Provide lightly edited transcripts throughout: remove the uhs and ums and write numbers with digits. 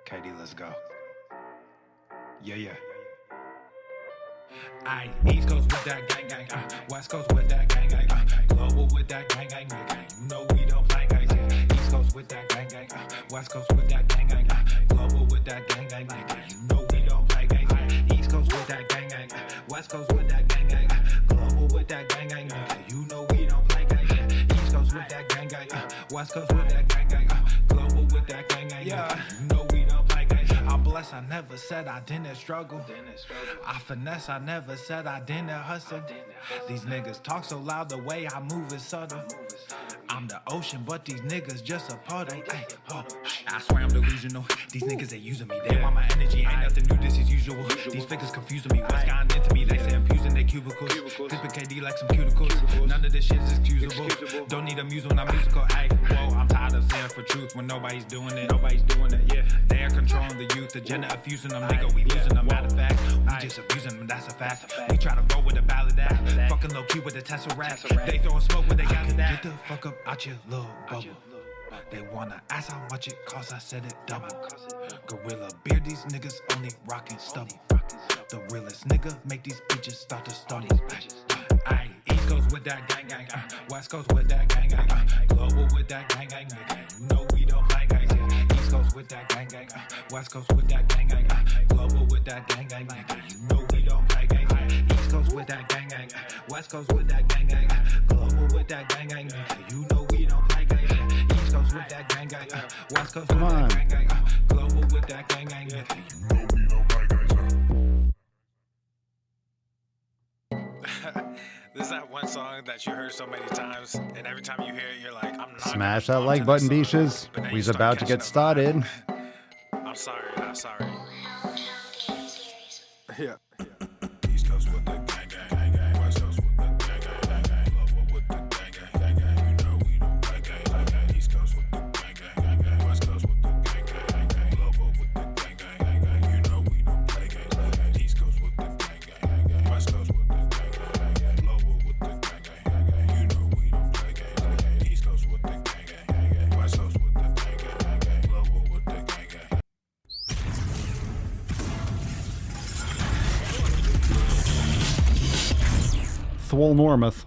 KD, let's go. Yeah. Aye, East Coast with that gang gang, West Coast with that gang gang, global with that gang gang, you know we don't play guys, yeah. East Coast with that gang gang, West Coast with that gang gang, global with that gang gang, you know we don't play guys, yeah. East Coast with that gang gang, West Coast with that gang gang, global with that gang gang, you know we don't play guys, yeah. East Coast with that gang gang, West Coast with that gang gang, global with that gang gang, yeah. You know we don't play guys. I'm blessed, I never said I didn't struggle. I finesse, I never said I didn't hustle. These niggas talk so loud, the way I move is subtle. I'm the ocean, but these niggas just a puddle. Ay, oh, I swear I'm delusional. These niggas ain't using me. They want my energy, ain't nothing new, this is usual. These figures confusing me. What's gotten into me? They say I'm using their cubicles. Clipping KD like some cuticles. None of this shit is excusable. Don't need a muse when I'm musical. Ay, whoa, I'm tired of saying for truth when nobody's doing it. Yeah. They're controlling the youth, agenda of fusing them. Nigga, we losing them. Matter of fact, we just abusing them, that's a fact. We try to roll with a ballad act. Fucking low key with a Tesseract. They throwing smoke when they got it. Get the fuck up out your little bubble. They wanna ask how much it costs, I said it double. Gorilla beer, these niggas only rockin' stubble. The realest nigga make these bitches start to stumble. Aye, East Coast with that gang gang, West Coast with that gang gang, global with that gang gang, you know we don't play guys, yeah. East Coast with that gang gang, West Coast with that gang gang, global with that gang gang, you know we don't play guys, yeah. East Coast with that gang gang, West Coast with that gang gang, global with that gang gang, you know we don't play guys, yeah. East Coast with that gang gang, West Coast with that gang gang, global with that gang gang, you know we don't play guys. This is that one song that you heard so many times, and every time you hear it, you're like, I'm not. Smash that like button, beaches. We's about to get started. I'm sorry, not sorry. Yeah. East Coast with the gang gang, West Coast with the gang gang, global with the gang gang, you know we don't play gang. East Coast with the gang gang, West Coast with the gang gang, global with the gang gang, you know we don't play gang. East Coast with the gang gang, West Coast with the gang gang, global with the gang gang, you know we don't play gang. East Coast with the gang gang, West Coast with the gang gang, global with the gang gang. Swole Normuth.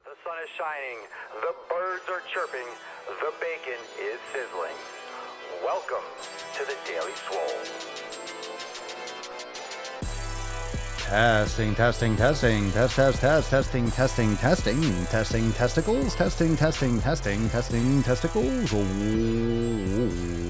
The sun is shining, the birds are chirping, the bacon is sizzling. Welcome to the Daily Swole. Testing, testing, testing, testing, testicles, testing, testicles.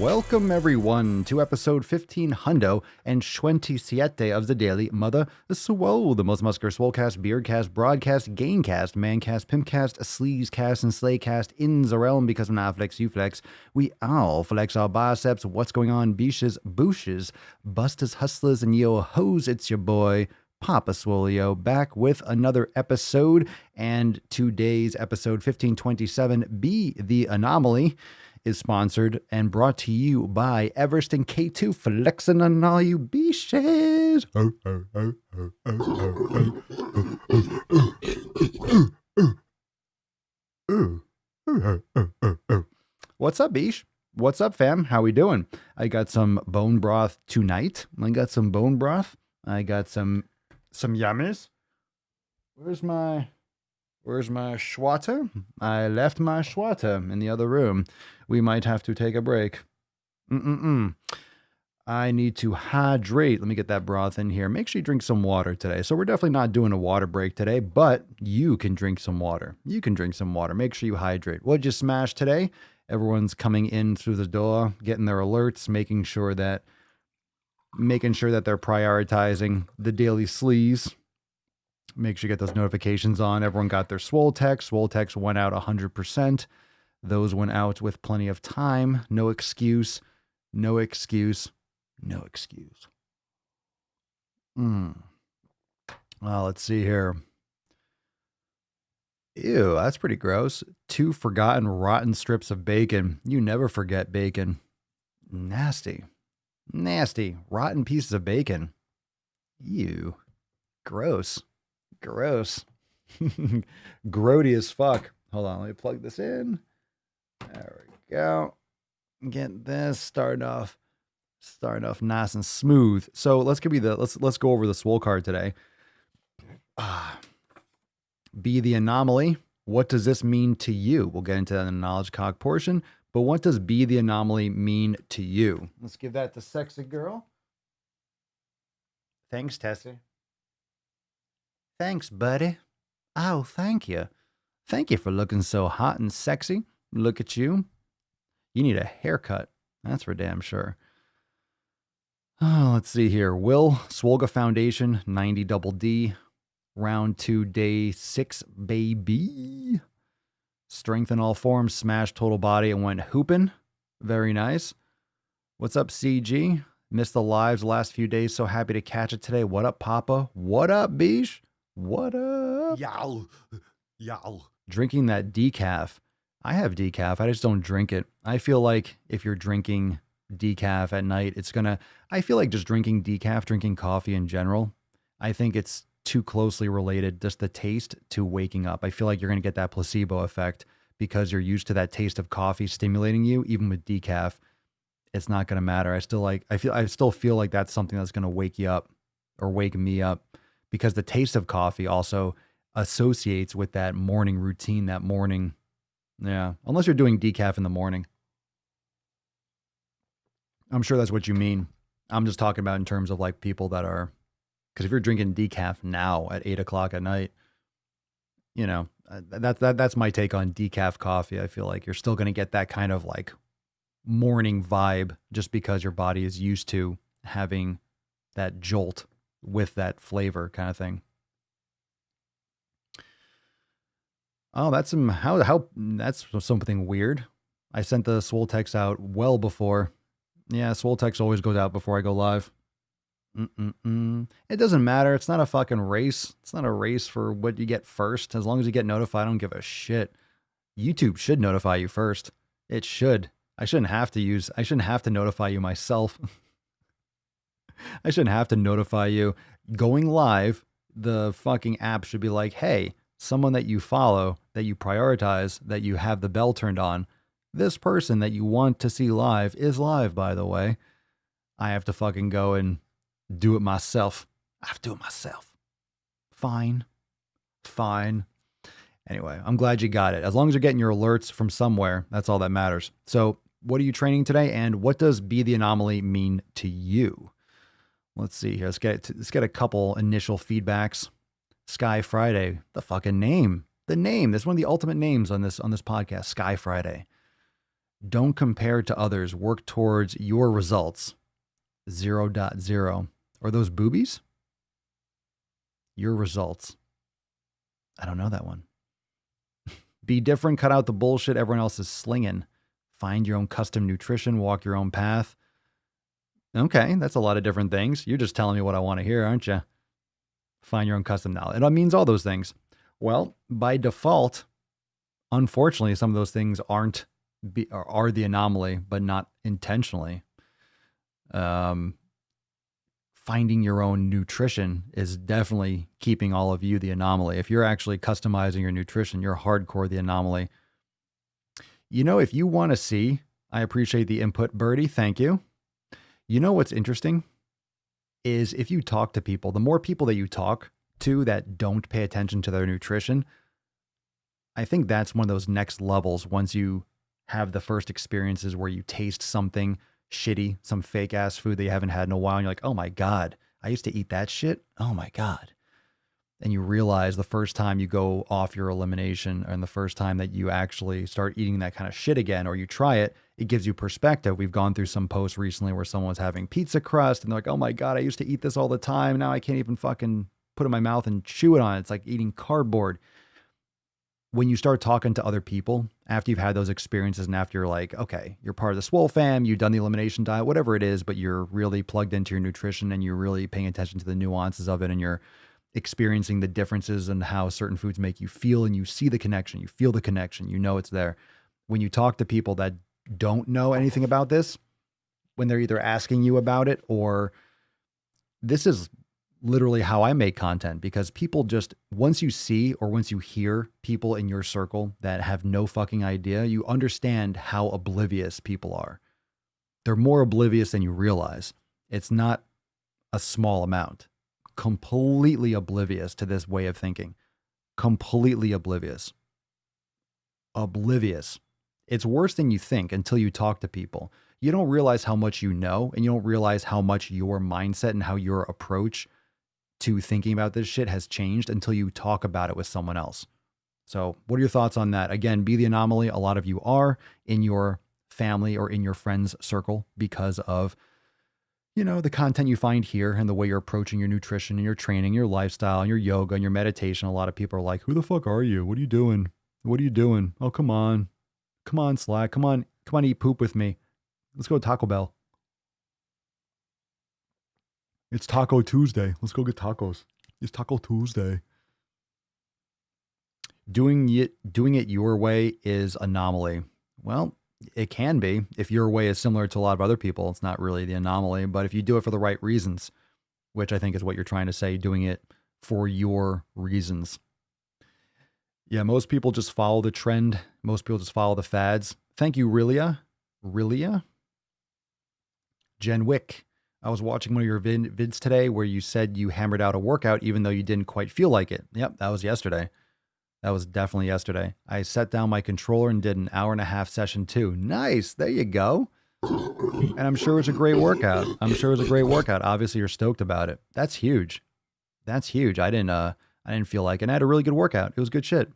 Welcome everyone to episode 1500 and 27 of the Daily Mother Swole, the most muscular swolecast, beardcast, broadcast, gamecast, mancast, pimpcast, sleazecast, and slaycast in the realm, because when I flex, you flex. We all flex our biceps. What's going on, beaches, booshes, busters, hustlers, and yo hoes? It's your boy Papa Swolio back with another episode, and today's episode 1527, Be the Anomaly, is sponsored and brought to you by Everest and K2, flexing on all you beaches. What's up, beach? What's up, fam? How we doing? I got some bone broth tonight. I got some bone broth. I got some yummies. Where's my schwatter? I left my schwatter in the other room. We might have to take a break. I need to hydrate. Let me get that broth in here. Make sure you drink some water today. So we're definitely not doing a water break today, but you can drink some water. You can drink some water. Make sure you hydrate. What'd you smash today? Everyone's coming in through the door, getting their alerts, making sure that they're prioritizing the daily sleaze. Make sure you get those notifications on. Everyone got their Swole text. Swole text went out 100%. Those went out with plenty of time. No excuse. No excuse. No excuse. Well, let's see here. Ew, that's pretty gross. 2 forgotten rotten strips of bacon. You never forget bacon. Nasty. Nasty. Rotten pieces of bacon. Ew. Gross. Gross. Grody as fuck. Hold on, let me plug this in. There we go. Get this started off Starting off nice and smooth. So let's go over the Swole card today. Be the anomaly. What does this mean to you? We'll get into the knowledge cog portion, but what does be the anomaly mean to you? Let's give that to Sexy Girl. Thanks, Tessie. Thanks, buddy. Oh, thank you. Thank you for looking so hot and sexy. Look at you. You need a haircut. That's for damn sure. Oh, let's see here. Will, Swolga Foundation, 90 double D. Round 2, day 6, baby. Strength in all forms, smashed total body, and went hooping. Very nice. What's up, CG? Missed the lives the last few days. So happy to catch it today. What up, Papa? What up, Bish? What up? Yow. Yow. Drinking that decaf. I have decaf. I just don't drink it. I feel like if you're drinking decaf at night, I feel like just drinking decaf, drinking coffee in general, I think it's too closely related, just the taste, to waking up. I feel like you're going to get that placebo effect because you're used to that taste of coffee stimulating you. Even with decaf, it's not going to matter. I still feel like that's something that's going to wake you up or wake me up, because the taste of coffee also associates with that morning routine, that morning. Yeah. Unless you're doing decaf in the morning. I'm sure that's what you mean. I'm just talking about in terms of like people that are, because if you're drinking decaf now at 8 o'clock at night, you know, that's my take on decaf coffee. I feel like you're still going to get that kind of like morning vibe just because your body is used to having that jolt with that flavor kind of thing. Oh, that's something weird. I sent the Swole text out well before. Yeah, Swole text always goes out before I go live. It doesn't matter. It's not a fucking race. It's not a race for what you get first. As long as you get notified, I don't give a shit. YouTube should notify you first. It should. I shouldn't have to notify you myself. I shouldn't have to notify you. Going live, the fucking app should be like, hey, someone that you follow, that you prioritize, that you have the bell turned on, this person that you want to see live is live, by the way. I have to fucking go and do it myself. I have to do it myself. Fine. Anyway, I'm glad you got it. As long as you're getting your alerts from somewhere, that's all that matters. So what are you training today? And what does be the anomaly mean to you? Let's see here. Let's get a couple initial feedbacks. Sky Friday, the fucking name. The name. That's one of the ultimate names on this podcast. Sky Friday. Don't compare to others. Work towards your results. 0.0. Are those boobies? Your results. I don't know that one. Be different. Cut out the bullshit everyone else is slinging. Find your own custom nutrition. Walk your own path. Okay, that's a lot of different things. You're just telling me what I want to hear, aren't you? Find your own custom knowledge. It means all those things. Well, by default, unfortunately, some of those things are the anomaly, but not intentionally. Finding your own nutrition is definitely keeping all of you the anomaly. If you're actually customizing your nutrition, you're hardcore the anomaly. You know, if you want to see, I appreciate the input, Birdie. Thank you. You know what's interesting is if you talk to people, the more people that you talk to that don't pay attention to their nutrition, I think that's one of those next levels. Once you have the first experiences where you taste something shitty, some fake ass food that you haven't had in a while, and you're like, oh my God, I used to eat that shit. Oh my God. And you realize the first time you go off your elimination and the first time that you actually start eating that kind of shit again, or you try it, it gives you perspective. We've gone through some posts recently where someone was having pizza crust and they're like, oh my God, I used to eat this all the time. Now I can't even fucking put it in my mouth and chew it on. It's like eating cardboard. When you start talking to other people after you've had those experiences and after you're like, okay, you're part of the Swole fam, you've done the elimination diet, whatever it is, but you're really plugged into your nutrition and you're really paying attention to the nuances of it and you're experiencing the differences and how certain foods make you feel, and you see the connection, you feel the connection, you know it's there. When you talk to people that don't know anything about this, when they're either asking you about it, or this is literally how I make content, because people just, once you see or once you hear people in your circle that have no fucking idea, you understand how oblivious people are. They're more oblivious than you realize. It's not a small amount. Completely oblivious to this way of thinking. Completely oblivious. Oblivious. It's worse than you think until you talk to people. You don't realize how much you know, and you don't realize how much your mindset and how your approach to thinking about this shit has changed until you talk about it with someone else. So what are your thoughts on that? Again, be the anomaly. A lot of you are in your family or in your friends circle because of, the content you find here and the way you're approaching your nutrition and your training, your lifestyle and your yoga and your meditation. A lot of people are like, who the fuck are you? What are you doing? What are you doing? Oh, come on. Come on, Slack. Come on, eat poop with me. Let's go to Taco Bell. It's Taco Tuesday. Let's go get tacos. It's Taco Tuesday. Doing it your way is anomaly. Well, it can be. If your way is similar to a lot of other people, it's not really the anomaly. But if you do it for the right reasons, which I think is what you're trying to say, doing it for your reasons. Yeah, most people just follow the trend. Most people just follow the fads. Thank you, Rilia. Jen Wick. I was watching one of your vids today where you said you hammered out a workout even though you didn't quite feel like it. Yep, that was yesterday. That was definitely yesterday. I set down my controller and did an 1.5-hour session too. Nice. There you go. And I'm sure it was a great workout. Obviously, you're stoked about it. That's huge. I didn't feel like it. And I had a really good workout. It was good shit.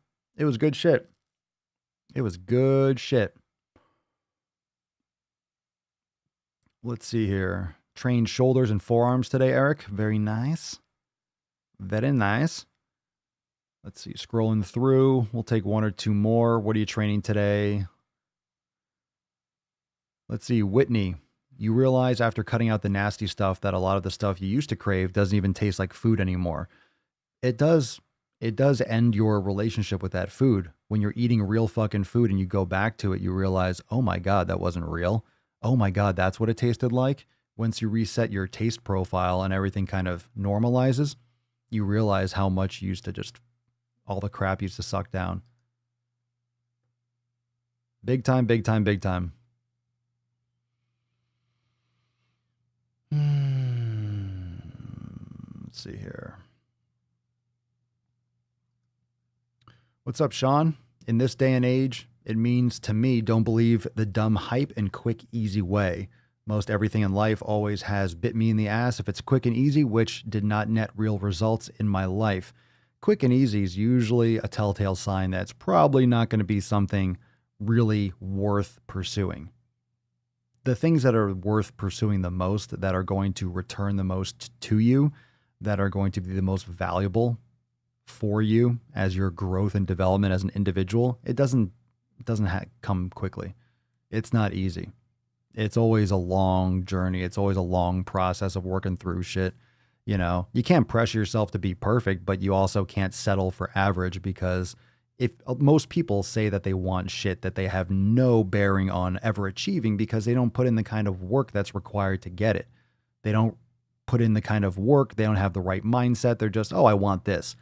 Let's see here. Trained shoulders and forearms today, Eric. Very nice. Let's see, scrolling through. We'll take one or two more. What are you training today? Let's see, Whitney. You realize after cutting out the nasty stuff that a lot of the stuff you used to crave doesn't even taste like food anymore. It does end your relationship with that food. When you're eating real fucking food and you go back to it, you realize, oh my God, that wasn't real. Oh my God, that's what it tasted like. Once you reset your taste profile and everything kind of normalizes, you realize how much you used to just, all the crap used to suck down. Big time. Let's see here. What's up, Sean? In this day and age, it means to me, don't believe the dumb hype and quick, easy way. Most everything in life always has bit me in the ass if it's quick and easy, which did not net real results in my life. Quick and easy is usually a telltale sign that it's probably not going to be something really worth pursuing. The things that are worth pursuing the most, that are going to return the most to you, that are going to be the most valuable for you as your growth and development as an individual, it doesn't come quickly. It's not easy. It's always a long journey. It's always a long process of working through shit. You can't pressure yourself to be perfect, but you also can't settle for average, because if most people say that they want shit that they have no bearing on ever achieving because they don't put in the kind of work that's required to get it. They don't put in the kind of work. They don't have the right mindset. They're just, oh, I want this.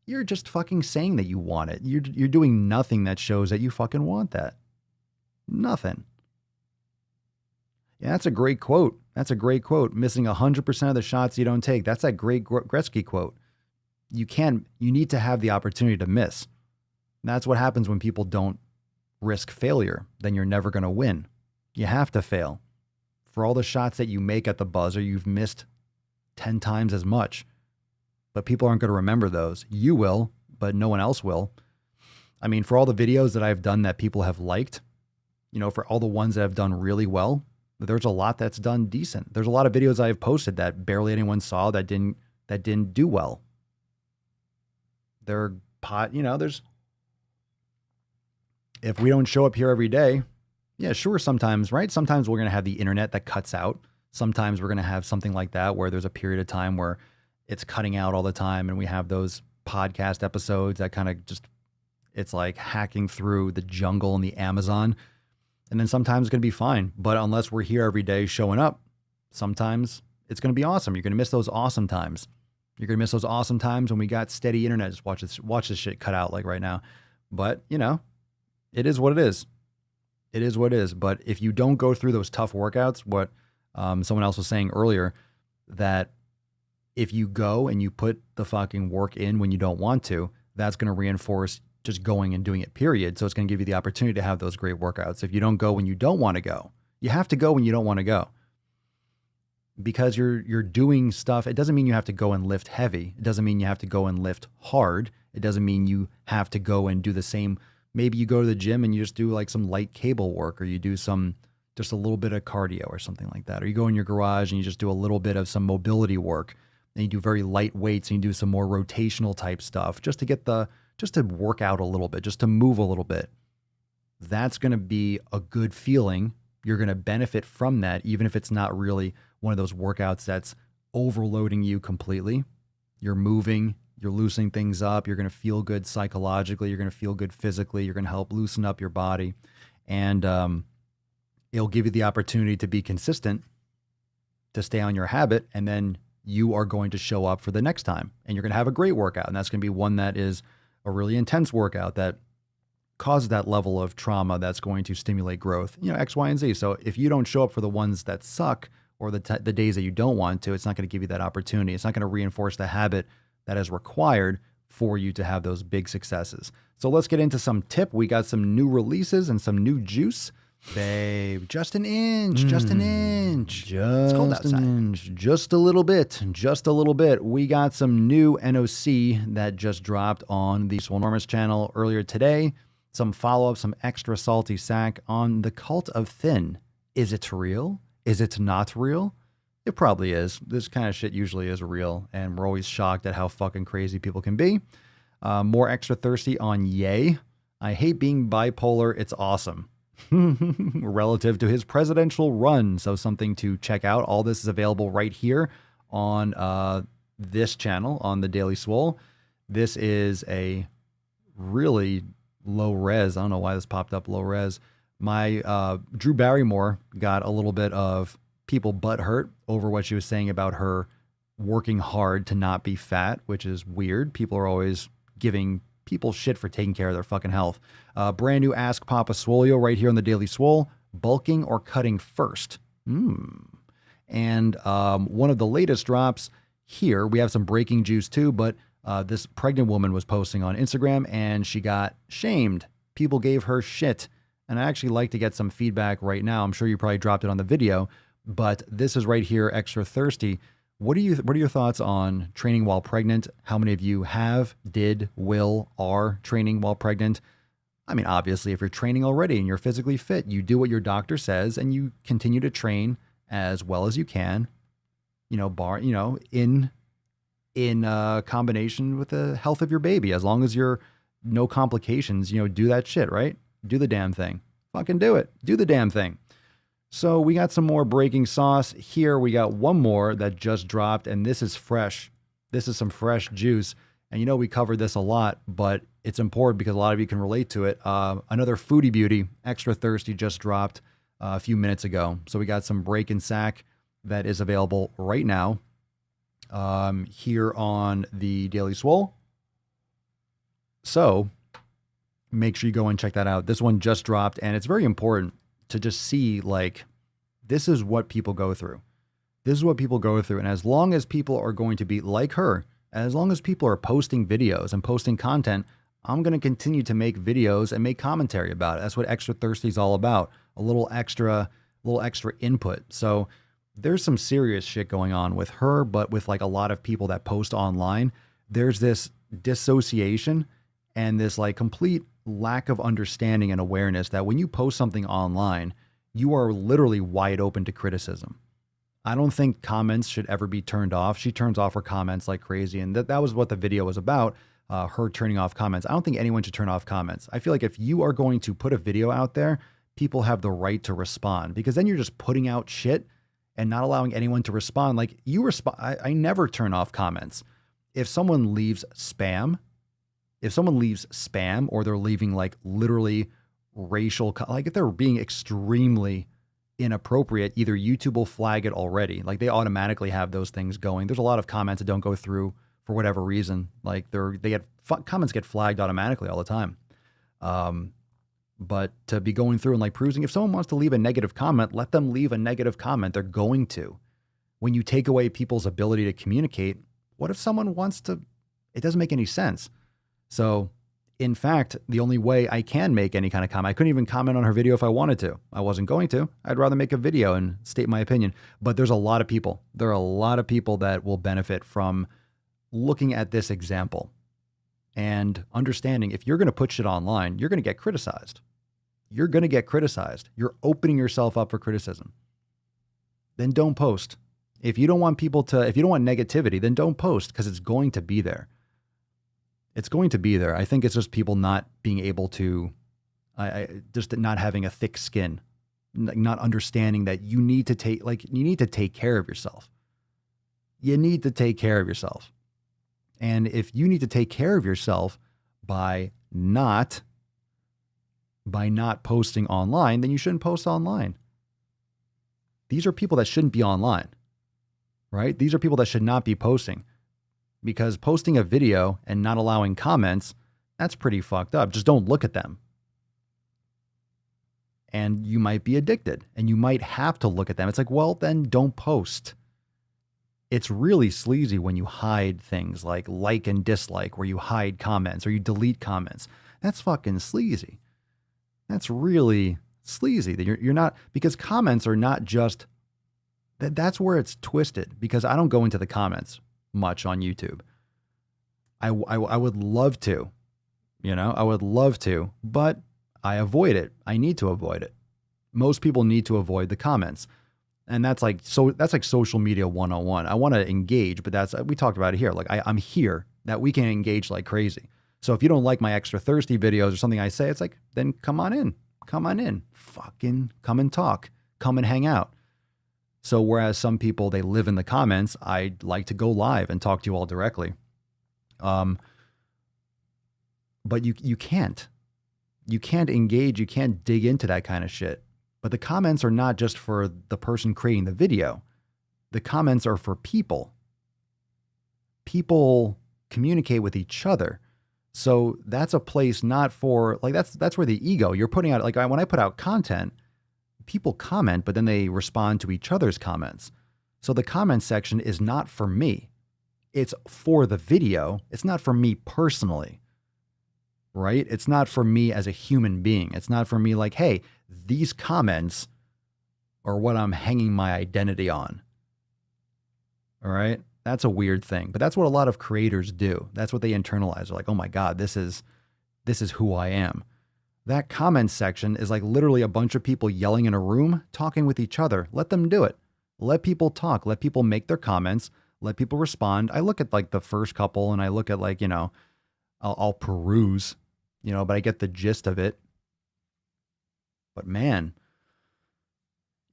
You're just fucking saying that you want it. You're doing nothing that shows that you fucking want that. Nothing. Yeah, that's a great quote. Missing 100% of the shots you don't take. That's that great Gretzky quote. You need to have the opportunity to miss. That's what happens when people don't risk failure. Then you're never going to win. You have to fail. For all the shots that you make at the buzzer, you've missed 10 times as much. But people aren't going to remember those. You will, but no one else will. I mean, for all the videos that I've done that people have liked, for all the ones that have done really well, there's a lot that's done decent. There's a lot of videos I've posted that barely anyone saw that didn't do well. If we don't show up here every day, yeah, sure, sometimes, right? Sometimes we're going to have the internet that cuts out. Sometimes we're going to have something like that where there's a period of time where it's cutting out all the time, and we have those podcast episodes that kind of it's like hacking through the jungle in the Amazon. And then sometimes it's going to be fine. But unless we're here every day showing up, sometimes it's going to be awesome. You're going to miss those awesome times. You're going to miss those awesome times when we got steady internet. Just watch this shit cut out like right now. But, it is what it is. It is what it is. But if you don't go through those tough workouts, what someone else was saying earlier, that if you go and you put the fucking work in when you don't want to, that's going to reinforce just going and doing it, period. So it's going to give you the opportunity to have those great workouts. If you don't go when you don't want to go, you have to go when you don't want to go. Because you're doing stuff. It doesn't mean you have to go and lift heavy. It doesn't mean you have to go and lift hard. It doesn't mean you have to go and do the same. Maybe you go to the gym and you just do like some light cable work, or you do just a little bit of cardio or something like that. Or you go in your garage and you just do a little bit of some mobility work, and you do very light weights and you do some more rotational type stuff just to work out a little bit, just to move a little bit. That's going to be a good feeling. You're going to benefit from that, even if it's not really one of those workouts that's overloading you completely. You're moving, you're loosening things up. You're going to feel good psychologically. You're going to feel good physically. You're going to help loosen up your body. And it'll give you the opportunity to be consistent, to stay on your habit. And then you are going to show up for the next time. And you're going to have a great workout. And that's going to be one that is a really intense workout that causes that level of trauma that's going to stimulate growth, X, Y, and Z. So if you don't show up for the ones that suck, or the days that you don't want to, it's not going to give you that opportunity. It's not going to reinforce the habit that is required for you to have those big successes. So let's get into some tip. We got some new releases and some new juice. Babe, just an inch. Just it's cold outside. An inch, just a little bit. We got some new NOC that just dropped on the Swolenormous channel earlier today. Some follow-up, some extra salty sack on the cult of thin. Is it real? Is it not real? It probably is. This kind of shit usually is real, and we're always shocked at how fucking crazy people can be. More extra thirsty on Ye. I hate being bipolar. It's awesome. Relative to his presidential run. So something to check out. All this is available right here on this channel, on the Daily Swole. This is a really low res. I don't know why this popped up low res. My Drew Barrymore got a little bit of people butt hurt over what she was saying about her working hard to not be fat, which is weird. People are always giving people shit for taking care of their fucking health. Brand new Ask Papa Swolio right here on the Daily Swole. Bulking or cutting first? And one of the latest drops here, we have some breaking juice too, but this pregnant woman was posting on Instagram and she got shamed. People gave her shit. And I actually like to get some feedback right now. I'm sure you probably dropped it on the video, but this is right here, extra thirsty. What are your thoughts on training while pregnant? How many of you have, did, will, are training while pregnant? I mean, obviously, if you're training already and you're physically fit, you do what your doctor says and you continue to train as well as you can, in combination with the health of your baby. As long as you're no complications, do that shit, right? Do the damn thing. Fucking do it. Do the damn thing. So we got some more breaking sauce here. We got one more that just dropped, and this is fresh. This is some fresh juice. And we covered this a lot, but it's important because a lot of you can relate to it. Another Foodie Beauty, Extra Thirsty, just dropped a few minutes ago. So we got some break and sack that is available right now here on the Daily Swole. So make sure you go and check that out. This one just dropped, and it's very important to just see, this is what people go through. This is what people go through. And as long as people are going to be like her, as long as people are posting videos and posting content, I'm going to continue to make videos and make commentary about it. That's what Extra Thirsty is all about. A little extra input. So there's some serious shit going on with her, but with a lot of people that post online, there's this dissociation and this complete lack of understanding and awareness that when you post something online, you are literally wide open to criticism. I don't think comments should ever be turned off. She turns off her comments like crazy. And that was what the video was about, her turning off comments. I don't think anyone should turn off comments. I feel like if you are going to put a video out there, people have the right to respond, because then you're just putting out shit and not allowing anyone to respond. I never turn off comments. If someone leaves spam, or they're leaving literally racial, if they're being extremely inappropriate, either YouTube will flag it already. They automatically have those things going. There's a lot of comments that don't go through for whatever reason. Comments get flagged automatically all the time. But to be going through and like perusing, if someone wants to leave a negative comment, let them leave a negative comment. They're going to. When you take away people's ability to communicate, what if someone wants to? It doesn't make any sense. So, in fact, the only way I can make any kind of comment, I couldn't even comment on her video if I wanted to. I wasn't going to. I'd rather make a video and state my opinion. But there's a lot of people. There are a lot of people that will benefit from looking at this example and understanding if you're going to put shit online, you're going to get criticized. You're going to get criticized. You're opening yourself up for criticism. Then don't post. If you don't want if you don't want negativity, then don't post because it's going to be there. It's going to be there. I think it's just people not being able to, just not having a thick skin, not understanding that you need to take care of yourself. You need to take care of yourself. And if you need to take care of yourself by not posting online, then you shouldn't post online. These are people that shouldn't be online, right? These are people that should not be posting, because posting a video and not allowing comments, that's pretty fucked up. Just don't look at them. And you might be addicted and you might have to look at them. It's like, well, then don't post. It's really sleazy when you hide things like and dislike, where you hide comments or you delete comments. That's fucking sleazy. That's really sleazy that you're not, because comments are not just that's where it's twisted, because I don't go into the comments much on YouTube. I would love to, I would love to, but I avoid it. I need to avoid it. Most people need to avoid the comments. And that's like social media 101. I want to engage, but we talked about it here. Like I'm here that we can engage like crazy. So if you don't like my extra thirsty videos or something I say, it's like, then come on in, fucking come and talk, come and hang out. So whereas some people, they live in the comments, I'd like to go live and talk to you all directly. But you can't engage. You can't dig into that kind of shit. But the comments are not just for the person creating the video. The comments are for people. People communicate with each other. So that's a place not for, like, that's where the ego, you're putting out, like when I put out content, people comment, but then they respond to each other's comments. So the comment section is not for me. It's for the video. It's not for me personally, right? It's not for me as a human being. It's not for me like, hey, these comments are what I'm hanging my identity on. All right. That's a weird thing, but that's what a lot of creators do. That's what they internalize. They're like, oh my God, this is who I am. That comment section is like literally a bunch of people yelling in a room, talking with each other. Let them do it. Let people talk. Let people make their comments. Let people respond. I look at like the first couple and I look at like, I'll peruse, but I get the gist of it. But man,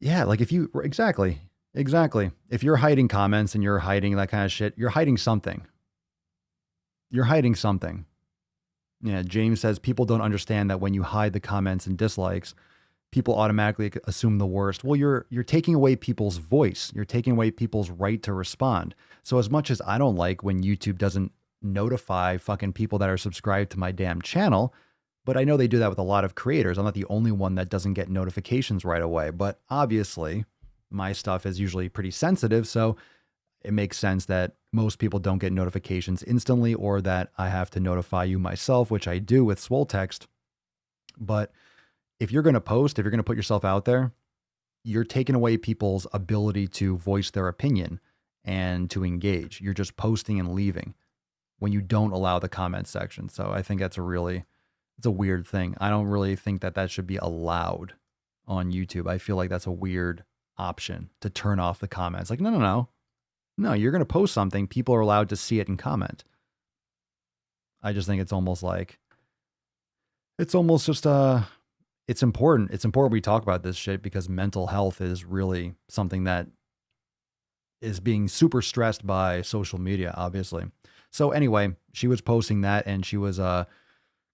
yeah, like exactly. If you're hiding comments and you're hiding that kind of shit, you're hiding something. Yeah, James says people don't understand that when you hide the comments and dislikes, people automatically assume the worst. Well, you're taking away people's voice. You're taking away people's right to respond. So as much as I don't like when YouTube doesn't notify fucking people that are subscribed to my damn channel, but I know they do that with a lot of creators. I'm not the only one that doesn't get notifications right away. But obviously, my stuff is usually pretty sensitive, so it makes sense that most people don't get notifications instantly, or that I have to notify you myself, which I do with Swole text. But if you're going to post, if you're going to put yourself out there, you're taking away people's ability to voice their opinion and to engage. You're just posting and leaving when you don't allow the comment section. So I think it's a weird thing. I don't really think that should be allowed on YouTube. I feel like that's a weird option to turn off the comments. Like, no, you're going to post something. People are allowed to see it and comment. I just think it's almost just, it's important. It's important we talk about this shit because mental health is really something that is being super stressed by social media, obviously. So anyway, she was posting that and she was,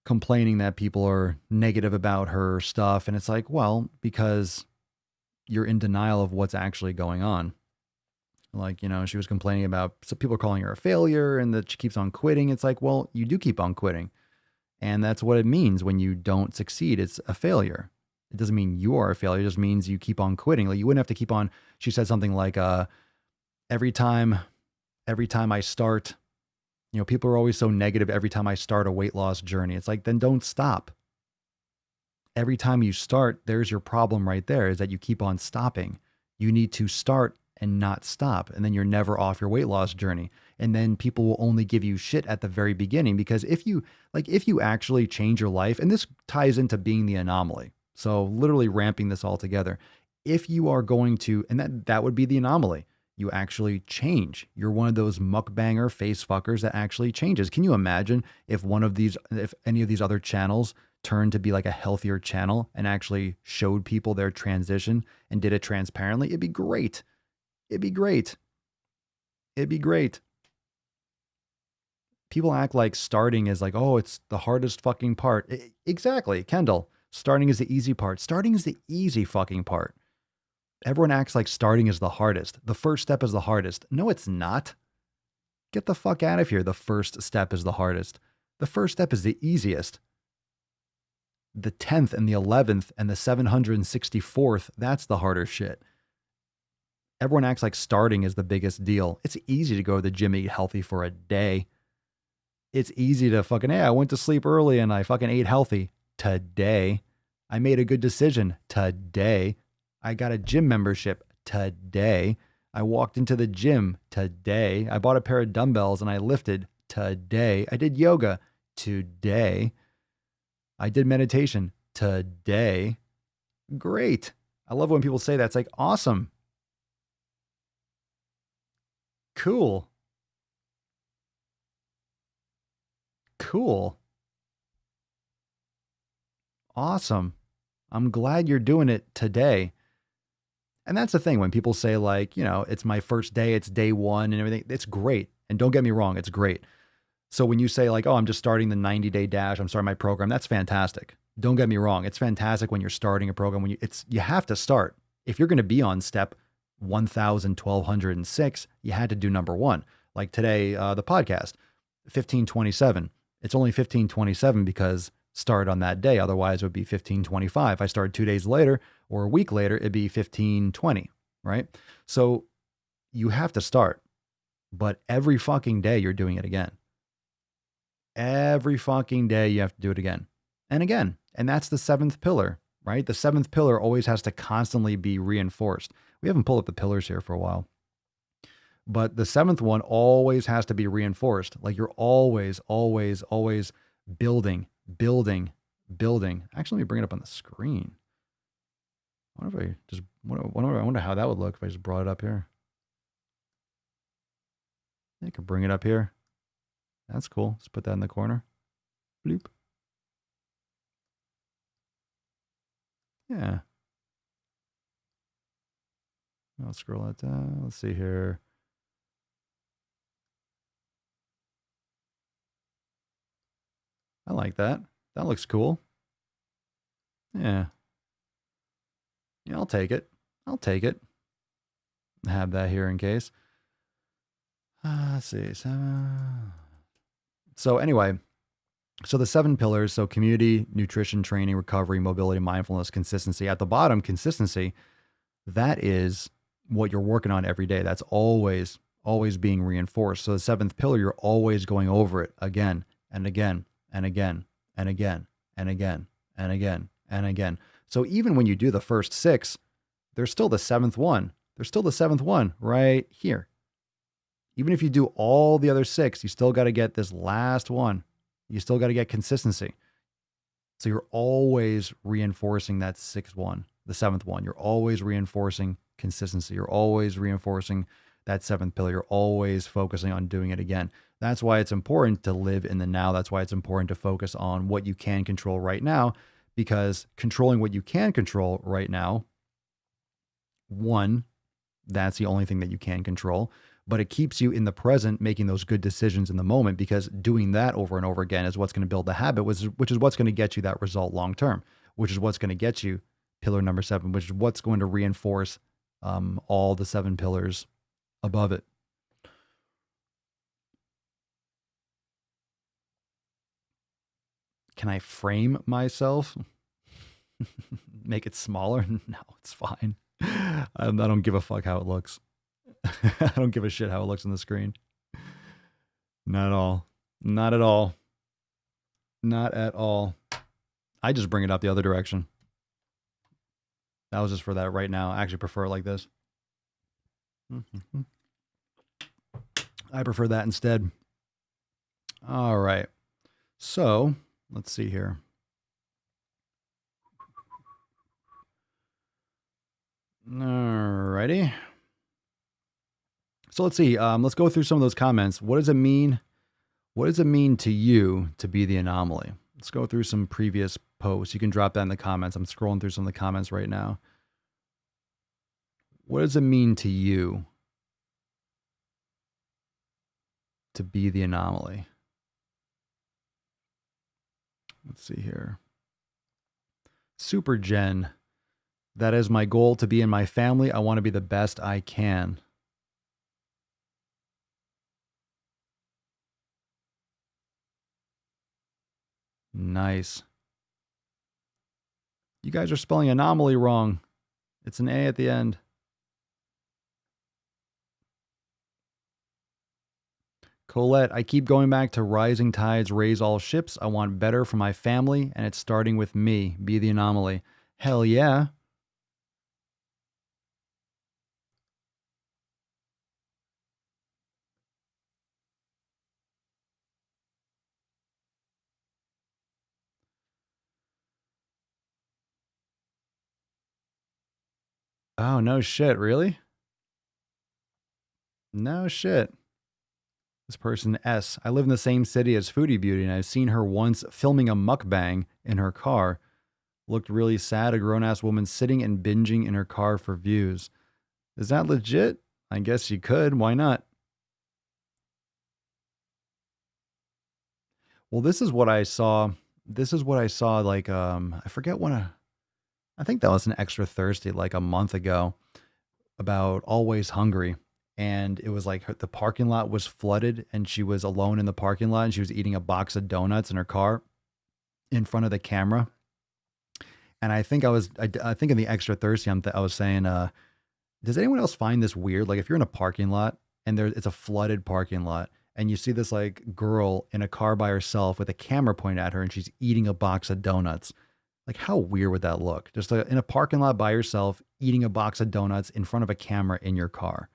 complaining that people are negative about her stuff. And it's like, well, because you're in denial of what's actually going on. Like, she was complaining about some people are calling her a failure and that she keeps on quitting. It's like, well, you do keep on quitting. And that's what it means when you don't succeed. It's a failure. It doesn't mean you are a failure. It just means you keep on quitting. Like you wouldn't have to keep on. She said something like, every time I start, people are always so negative every time I start a weight loss journey. It's like, then don't stop. Every time you start, there's your problem right there, is that you keep on stopping. You need to start and not stop. And then you're never off your weight loss journey. And then people will only give you shit at the very beginning, because if you actually change your life, and this ties into being the anomaly. So literally ramping this all together. If you are going to, and that would be the anomaly, you actually change. You're one of those mukbanger face fuckers that actually changes. Can you imagine if any of these other channels turned to be like a healthier channel and actually showed people their transition and did it transparently? It'd be great. It'd be great. It'd be great. People act like starting is like, oh, it's the hardest fucking part. Exactly, Kendall. Starting is the easy part. Starting is the easy fucking part. Everyone acts like starting is the hardest. The first step is the hardest. No, it's not. Get the fuck out of here. The first step is the hardest. The first step is the easiest. The 10th and the 11th and the 764th, that's the harder shit. Everyone acts like starting is the biggest deal. It's easy to go to the gym and eat healthy for a day. It's easy to fucking, hey, I went to sleep early and I fucking ate healthy today. I made a good decision today. I got a gym membership today. I walked into the gym today. I bought a pair of dumbbells and I lifted today. I did yoga today. I did meditation today. Great. I love when people say that. It's like, awesome. Cool. Cool. Awesome. I'm glad you're doing it today. And that's the thing when people say like, it's my first day, it's day one and everything. It's great. And don't get me wrong, it's great. So when you say like, oh, I'm just starting the 90-day dash, I'm starting my program, that's fantastic. Don't get me wrong. It's fantastic when you're starting a program, you have to start. If you're going to be on step 1,1206, you had to do number one. Like today, the podcast, 1527. It's only 1527 because start on that day. Otherwise it would be 1525. If I started 2 days later or a week later, it'd be 1520, right? So you have to start, but every fucking day you're doing it again. Every fucking day you have to do it again and again. And that's the seventh pillar, right? The seventh pillar always has to constantly be reinforced. We haven't pulled up the pillars here for a while, but the seventh one always has to be reinforced. Like you're always, always, always building. Actually, let me bring it up on the screen. I wonder how that would look if I just brought it up here. I could bring it up here. That's cool. Let's put that in the corner. Bloop. Yeah. I'll scroll it down. Let's see here. I like that. That looks cool. Yeah. Yeah, I'll take it. Have that here in case. Let's see. So anyway, so the 7 pillars, so community, nutrition, training, recovery, mobility, mindfulness, consistency. At the bottom, consistency, that is what you're working on every day. That's always being reinforced. So the 7th pillar, you're always going over it again and again and again and again and again and again and again. So even when you do the first 6, there's still the 7th one. There's still the 7th one right here. Even if you do all the other 6, you still got to get this last one. You still got to get consistency. So you're always reinforcing that 6th one, the 7th one. You're always reinforcing consistency. You're always reinforcing that 7th pillar. You're always focusing on doing it again. That's why it's important to live in the now. That's why it's important to focus on what you can control right now, because controlling what you can control right now, one, that's the only thing that you can control. But it keeps you in the present, making those good decisions in the moment, because doing that over and over again is what's going to build the habit, which is what's going to get you that result long term, which is what's going to get you pillar number 7, which is what's going to reinforce all the 7 pillars above it. Can I frame myself? Make it smaller? No, it's fine. I don't give a fuck how it looks. I don't give a shit how it looks on the screen. Not at all. Not at all. Not at all. I just bring it up the other direction. That was just for that right now. I actually prefer it like this. I prefer that instead. All right. So, let's see here. Alrighty. So let's see. Let's go through some of those comments. What does it mean? What does it mean to you to be the anomaly? Let's go through some previous posts. You can drop that in the comments. I'm scrolling through some of the comments right now. What does it mean to you to be the anomaly? Let's see here. Super Jen. That is my goal, to be in my family. I want to be the best I can. Nice. You guys are spelling anomaly wrong. It's an A at the end. Colette, I keep going back to rising tides raise all ships. I want better for my family, and it's starting with me. Be the anomaly. Hell yeah. Oh, no shit. Really? No shit. This person, S. I live in the same city as Foodie Beauty, and I've seen her once filming a mukbang in her car. Looked really sad, a grown-ass woman sitting and binging in her car for views. Is that legit? I guess you could. Why not? Well, this is what I saw. This is what I saw, like, I forget when I think that was an Extra Thirsty, like a month ago, about Always Hungry. And it was like the parking lot was flooded and she was alone in the parking lot and she was eating a box of donuts in her car in front of the camera. And I think I think in the Extra Thirsty, I was saying, does anyone else find this weird? Like if you're in a parking lot and it's a flooded parking lot and you see this like girl in a car by herself with a camera pointed at her and she's eating a box of donuts. Like how weird would that look? Just in a parking lot by yourself, eating a box of donuts in front of a camera in your car.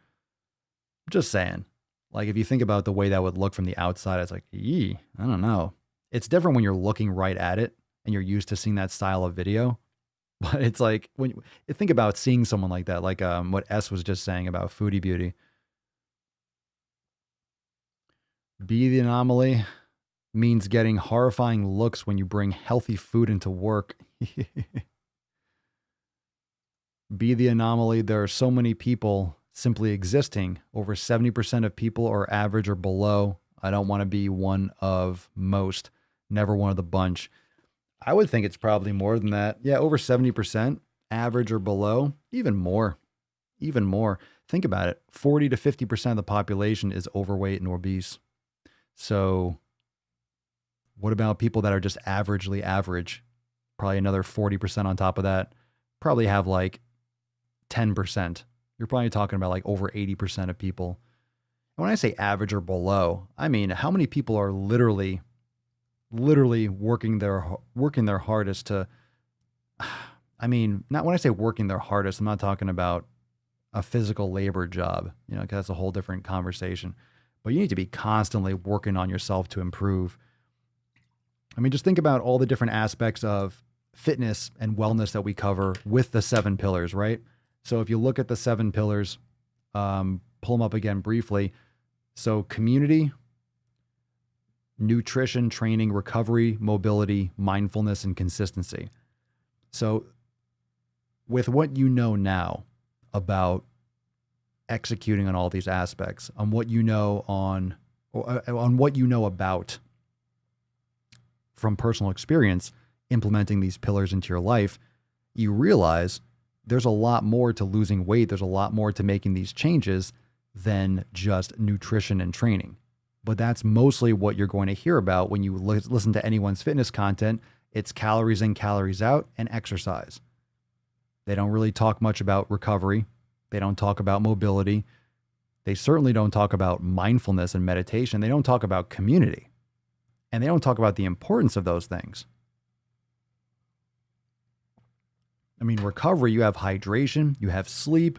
Just saying, like, if you think about the way that would look from the outside, it's like, I don't know. It's different when you're looking right at it and you're used to seeing that style of video. But it's like, when you think about seeing someone like that, like what S was just saying about Foodie Beauty. Be the anomaly means getting horrifying looks when you bring healthy food into work. Be the anomaly. There are so many people simply existing. Over 70% of people are average or below. I don't want to be one of most, never one of the bunch. I would think it's probably more than that. Yeah, over 70%, average or below, even more. Even more. Think about it. 40 to 50% of the population is overweight and obese. So what about people that are just averagely average? Probably another 40% on top of that. Probably have like 10%. You're probably talking about like over 80% of people. And when I say average or below, I mean, how many people are literally working their hardest to, I mean, not when I say working their hardest, I'm not talking about a physical labor job, you know, 'cause that's a whole different conversation, but you need to be constantly working on yourself to improve. I mean, just think about all the different aspects of fitness and wellness that we cover with the 7 pillars, right? So if you look at the 7 pillars, pull them up again briefly. So community, nutrition, training, recovery, mobility, mindfulness, and consistency. So with what you know now about executing on all these aspects, on what you know on what you know about from personal experience, implementing these pillars into your life, you realize there's a lot more to losing weight. There's a lot more to making these changes than just nutrition and training. But that's mostly what you're going to hear about when you listen to anyone's fitness content. It's calories in, calories out, and exercise. They don't really talk much about recovery. They don't talk about mobility. They certainly don't talk about mindfulness and meditation. They don't talk about community. And they don't talk about the importance of those things. I mean, recovery, you have hydration, you have sleep,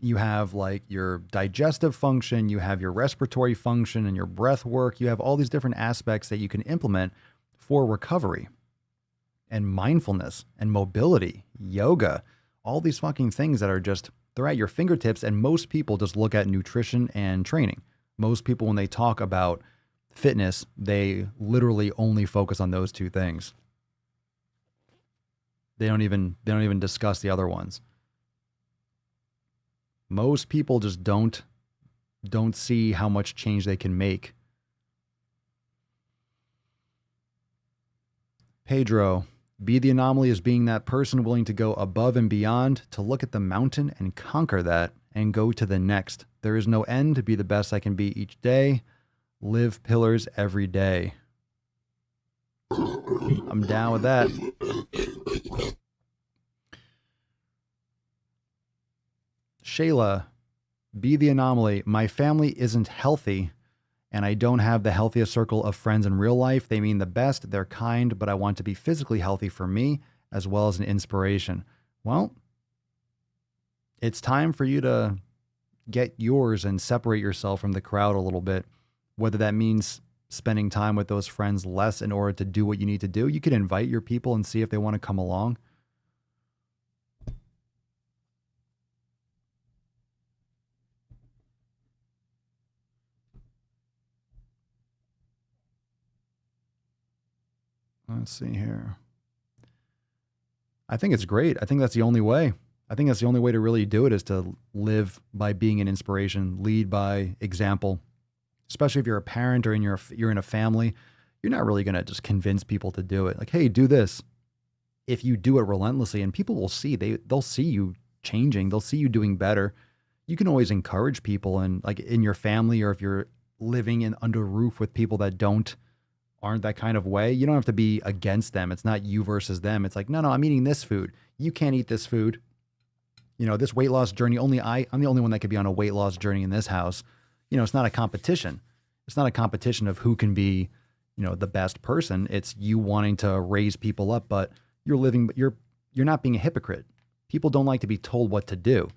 you have like your digestive function, you have your respiratory function and your breath work. You have all these different aspects that you can implement for recovery and mindfulness and mobility, yoga, all these fucking things that are just, they're at your fingertips. And most people just look at nutrition and training. Most people, when they talk about fitness, they literally only focus on those two things. They don't even discuss the other ones. Most people just don't see how much change they can make. Pedro, be the anomaly as being that person willing to go above and beyond, to look at the mountain and conquer that and go to the next. There is no end, to be the best I can be each day. Live pillars every day. I'm down with that. Shayla, be the anomaly. My family isn't healthy, and I don't have the healthiest circle of friends in real life. They mean the best, they're kind, but I want to be physically healthy for me as well as an inspiration. Well, it's time for you to get yours and separate yourself from the crowd a little bit. Whether that means spending time with those friends less in order to do what you need to do. You could invite your people and see if they want to come along. Let's see here. I think it's great. I think that's the only way. I think that's the only way to really do it, is to live by being an inspiration, lead by example. Especially if you're a parent or you're in a family, you're not really going to just convince people to do it. Like, hey, do this. If you do it relentlessly, and people will see, they'll see you changing. They'll see you doing better. You can always encourage people, and like in your family, or if you're living under a roof with people that aren't that kind of way, you don't have to be against them. It's not you versus them. It's like, no, I'm eating this food. You can't eat this food. You know, this weight loss journey, I'm the only one that could be on a weight loss journey in this house. You know, it's not a competition. It's not a competition of who can be, the best person. It's you wanting to raise people up, but you're not being a hypocrite. People don't like to be told what to do.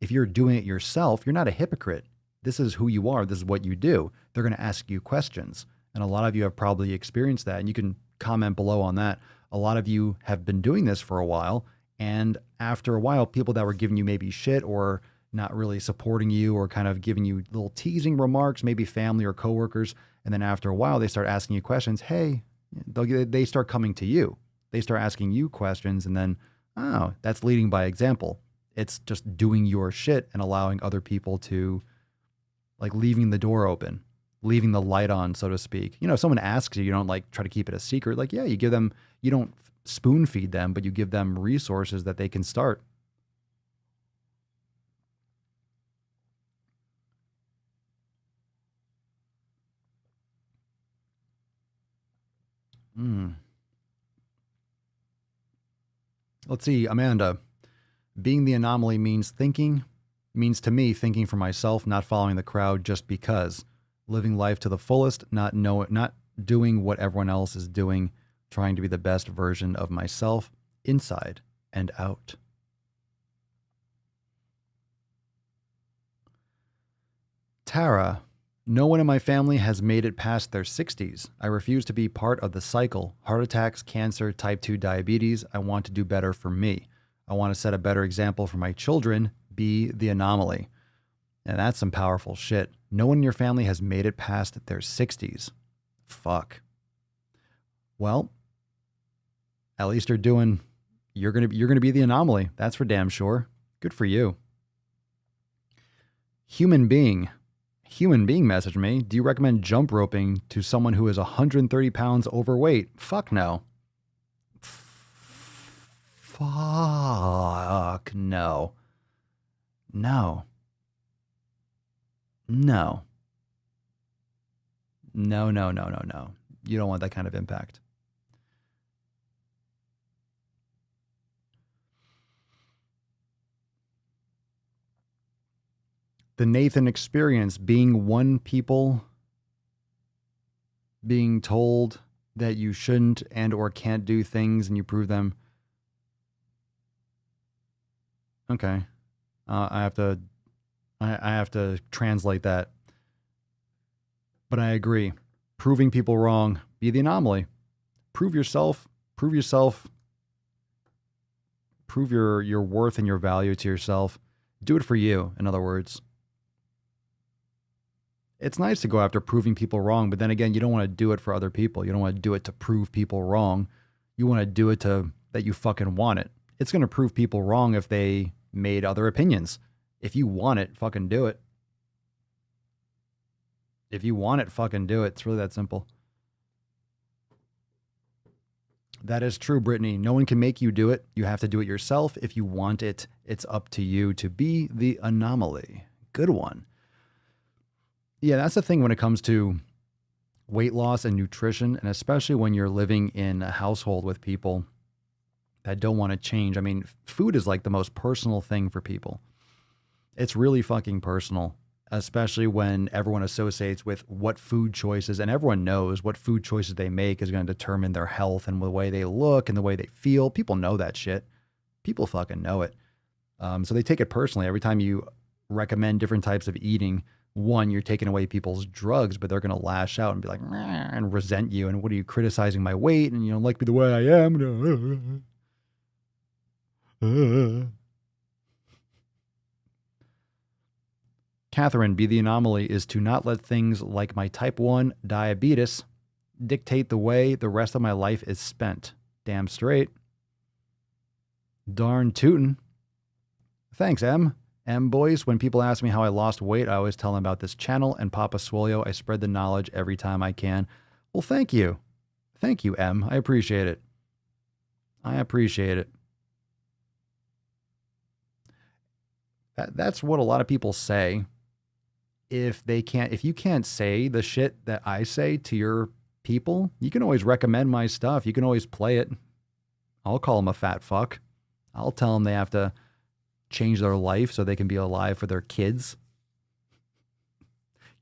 If you're doing it yourself, you're not a hypocrite. This is who you are. This is what you do. They're going to ask you questions. And a lot of you have probably experienced that, and you can comment below on that. A lot of you have been doing this for a while, and after a while, people that were giving you maybe shit or not really supporting you or kind of giving you little teasing remarks, maybe family or coworkers, and then after a while, they start asking you questions. Hey, they start coming to you. They start asking you questions, and then, oh, that's leading by example. It's just doing your shit and allowing other people to, like, leaving the door open, leaving the light on, so to speak. If someone asks you, you don't like try to keep it a secret. Like, yeah, you give them, you don't spoon feed them, but you give them resources that they can start. Let's see, Amanda. Being the anomaly means to me thinking for myself, not following the crowd just because. Living life to the fullest, not doing what everyone else is doing, trying to be the best version of myself, inside and out. Tara, no one in my family has made it past their 60s. I refuse to be part of the cycle. Heart attacks, cancer, type 2 diabetes. I want to do better for me. I want to set a better example for my children. Be the anomaly. And that's some powerful shit. No one in your family has made it past their 60s. Fuck. Well, at least you're gonna be the anomaly. That's for damn sure. Good for you. Human being messaged me. Do you recommend jump roping to someone who is 130 pounds overweight? Fuck no. Fuck no. No. No. You don't want that kind of impact. The Nathan experience, being one people, being told that you shouldn't and or can't do things and you prove them. Okay. I have to translate that. But I agree. Proving people wrong, be the anomaly. Prove yourself. Prove your worth and your value to yourself. Do it for you, in other words. It's nice to go after proving people wrong, but then again, you don't want to do it for other people. You don't want to do it to prove people wrong. You want to do it that you fucking want it. It's going to prove people wrong if they made other opinions. If you want it, fucking do it. If you want it, fucking do it. It's really that simple. That is true, Brittany. No one can make you do it. You have to do it yourself. If you want it, it's up to you to be the anomaly. Good one. Yeah, that's the thing when it comes to weight loss and nutrition, and especially when you're living in a household with people that don't want to change. I mean, food is like the most personal thing for people. It's really fucking personal, especially when everyone associates with what food choices, and everyone knows what food choices they make is going to determine their health and the way they look and the way they feel. People know that shit. People fucking know it. So they take it personally. Every time you recommend different types of eating, one, you're taking away people's drugs, but they're going to lash out and be like, "Meh," and resent you. And what are you criticizing my weight? And you don't like me the way I am. Catherine, be the anomaly is to not let things like my type 1 diabetes dictate the way the rest of my life is spent. Damn straight. Darn tootin'. Thanks, M. Boys, when people ask me how I lost weight, I always tell them about this channel and Papa Swolio. I spread the knowledge every time I can. Well, thank you. Thank you, M. I appreciate it. That's what a lot of people say. If you can't say the shit that I say to your people, you can always recommend my stuff. You can always play it. I'll call them a fat fuck. I'll tell them they have to change their life so they can be alive for their kids.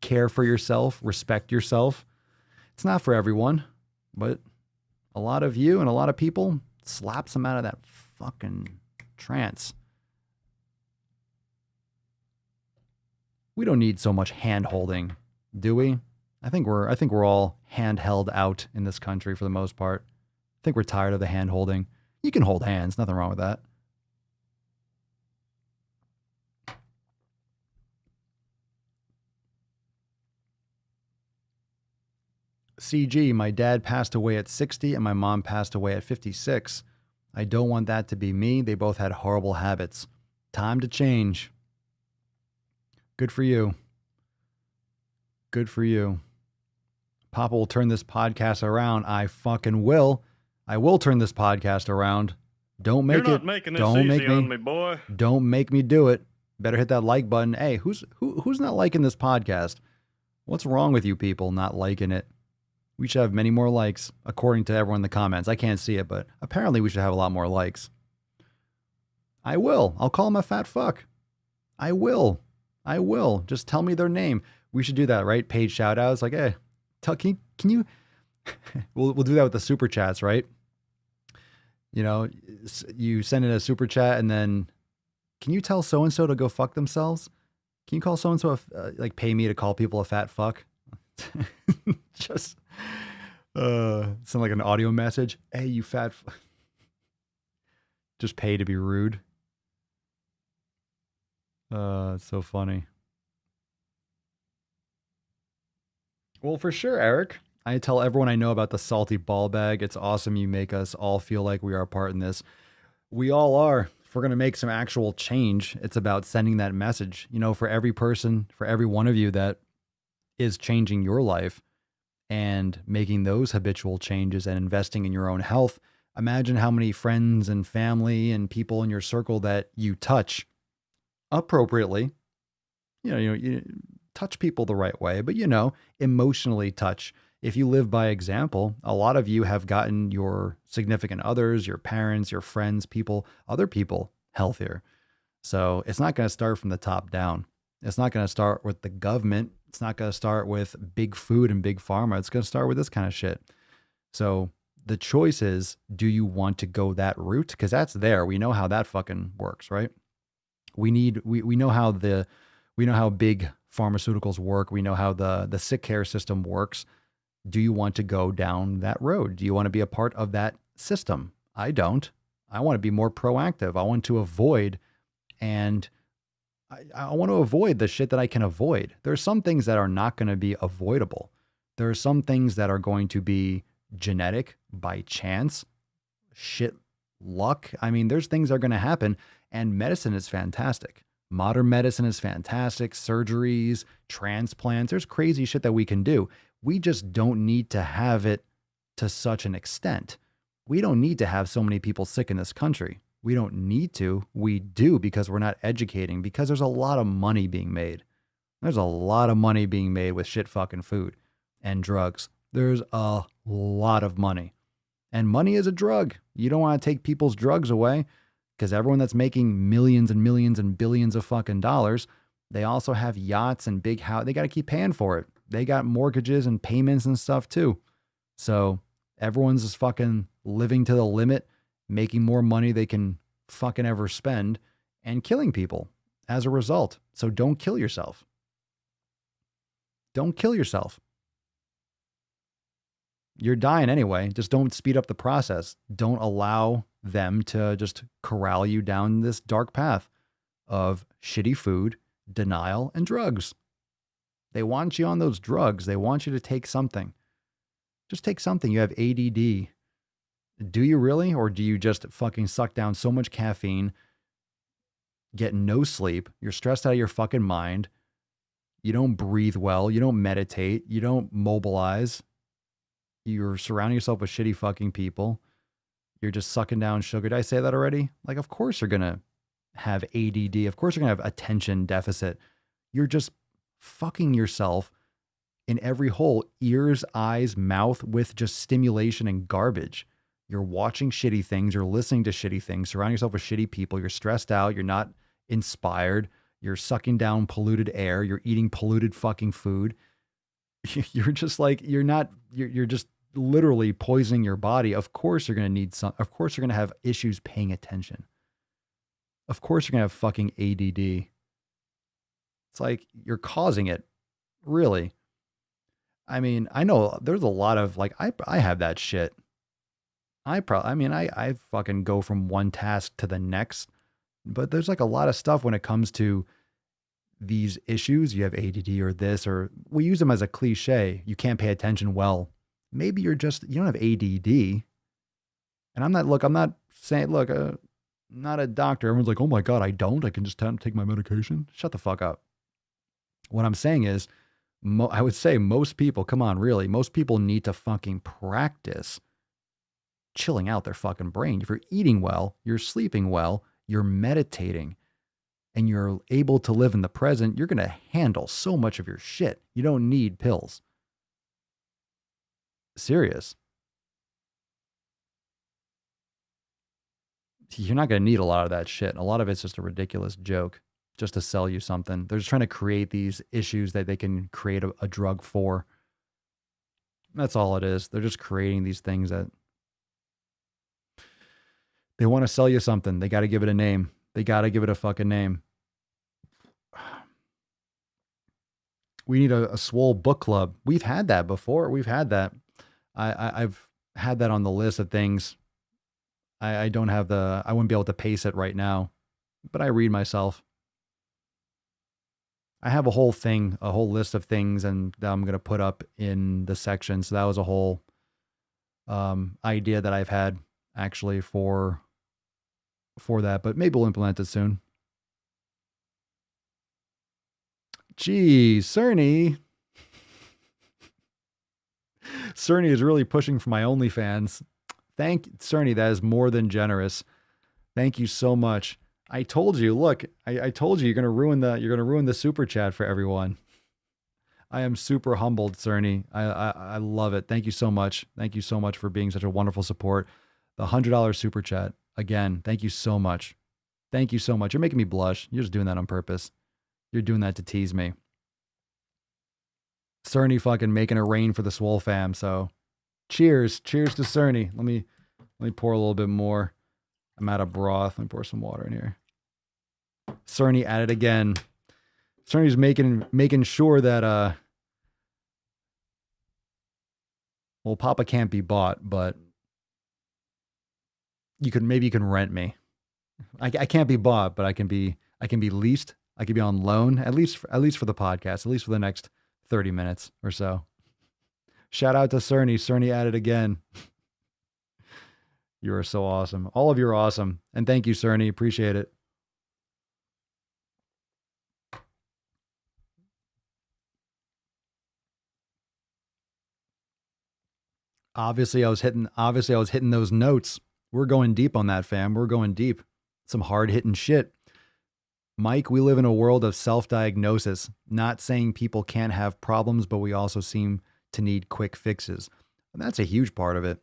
Care for yourself, respect yourself. It's not for everyone, but a lot of you and a lot of people slaps them out of that fucking trance. We don't need so much hand holding, do we? I think we're all hand held out in this country for the most part. I think we're tired of the hand holding. You can hold hands, nothing wrong with that. CG, my dad passed away at 60 and my mom passed away at 56. I don't want that to be me. They both had horrible habits. Time to change. Good for you. Good for you. Papa will turn this podcast around. I fucking will. I will turn this podcast around. Don't make You're it. not making this Don't easy make me. on me, boy. Don't make me do it. Better hit that like button. Hey, who's not liking this podcast? What's wrong with you people not liking it? We should have many more likes, according to everyone in the comments. I can't see it, but apparently we should have a lot more likes. I will. I'll call him a fat fuck. I will. Just tell me their name. We should do that, right? Paid shout outs. Like, hey, can you, we'll do that with the super chats, right? You know, you send in a super chat and then, can you tell so-and-so to go fuck themselves? Can you call so-and-so, like pay me to call people a fat fuck? Just sound like an audio message. Hey, you fat just pay to be rude. It's so funny. Well, for sure, Eric. I tell everyone I know about the salty ball bag. It's awesome. You make us all feel like we are a part in this. We all are. If we're going to make some actual change, it's about sending that message, you know, for every person, for every one of you that is changing your life and making those habitual changes and investing in your own health. Imagine how many friends and family and people in your circle that you touch appropriately, touch people the right way, but emotionally touch. If you live by example, a lot of you have gotten your significant others, your parents, your friends, other people healthier. So it's not going to start from the top down. It's not going to start with the government. It's not going to start with big food and big pharma. It's going to start with this kind of shit. So the choice is, do you want to go that route? Because that's there. We know how that fucking works, right? We know how big pharmaceuticals work. We know how the sick care system works. Do you want to go down that road? Do you want to be a part of that system? I don't. I want to be more proactive. I want to avoid, and I want to avoid the shit that I can avoid. There's some things that are not going to be avoidable. There are some things that are going to be genetic, by chance, shit, luck. I mean, there's things that are going to happen, and medicine is fantastic. Modern medicine is fantastic. Surgeries, transplants, there's crazy shit that we can do. We just don't need to have it to such an extent. We don't need to have so many people sick in this country. We don't need to. We do because we're not educating, because there's a lot of money being made. There's a lot of money being made with shit fucking food and drugs. There's a lot of money. And money is a drug. You don't want to take people's drugs away, because everyone that's making millions and millions and billions of fucking dollars, they also have yachts and big house. They got to keep paying for it. They got mortgages and payments and stuff too. So everyone's just fucking living to the limit, making more money they can fucking ever spend, and killing people as a result. So don't kill yourself. Don't kill yourself. You're dying anyway. Just don't speed up the process. Don't allow them to just corral you down this dark path of shitty food, denial, and drugs. They want you on those drugs. They want you to take something. Just take something. You have ADD. Do you really? Or do you just fucking suck down so much caffeine, get no sleep, you're stressed out of your fucking mind, you don't breathe well, you don't meditate, you don't mobilize, you're surrounding yourself with shitty fucking people, you're just sucking down sugar. Did I say that already? Like, of course you're going to have ADD. Of course you're going to have attention deficit. You're just fucking yourself in every hole, ears, eyes, mouth, with just stimulation and garbage. You're watching shitty things. You're listening to shitty things. Surrounding yourself with shitty people. You're stressed out. You're not inspired. You're sucking down polluted air. You're eating polluted fucking food. You're just like, you're just literally poisoning your body. Of course you're going to need some, of course you're going to have issues paying attention. Of course you're going to have fucking ADD. It's like you're causing it. Really. I mean, I know there's a lot of like, I have that shit. I fucking go from one task to the next, but there's like a lot of stuff when it comes to these issues. You have ADD or this, or we use them as a cliche. You can't pay attention well. Maybe you don't have ADD. And I'm not saying, look, not a doctor. Everyone's like, oh my God, I can just take my medication. Shut the fuck up. What I'm saying is, I would say most people, come on, really, most people need to fucking practice chilling out their fucking brain. If you're eating well, you're sleeping well, you're meditating, and you're able to live in the present, you're going to handle so much of your shit. You don't need pills. Serious. You're not going to need a lot of that shit. A lot of it's just a ridiculous joke just to sell you something. They're just trying to create these issues that they can create a drug for. That's all it is. They're just creating these things that they want to sell you something. They got to give it a name. They got to give it a fucking name. We need a Swole book club. We've had that before. We've had that. I've had that on the list of things. I don't have I wouldn't be able to pace it right now, but I read myself. I have a whole list of things, and that I'm going to put up in the section. So that was a whole idea that I've had actually for that, but maybe we'll implement it soon. Gee, Cerny. Cerny is really pushing for my OnlyFans. Thank Cerny. That is more than generous. Thank you so much. I told you, look, I told you you're going to ruin the super chat for everyone. I am super humbled, Cerny. I love it. Thank you so much. Thank you so much for being such a wonderful support. The $100 super chat. Again, thank you so much. Thank you so much. You're making me blush. You're just doing that on purpose. You're doing that to tease me. Cerny fucking making it rain for the Swole fam. So cheers. Cheers to Cerny. Let me pour a little bit more. I'm out of broth. Let me pour some water in here. Cerny at it again. Cerny's making sure that well, Papa can't be bought, but maybe you can rent me. I can't be bought, but I can be leased. I could be on loan at least for the podcast, at least for the next 30 minutes or so. Shout out to Cerny. Cerny at it again. You are so awesome. All of you are awesome. And thank you, Cerny. Appreciate it. Obviously, I was hitting those notes. We're going deep on that, fam. We're going deep. Some hard-hitting shit. Mike, we live in a world of self-diagnosis. Not saying people can't have problems, but we also seem to need quick fixes. And that's a huge part of it.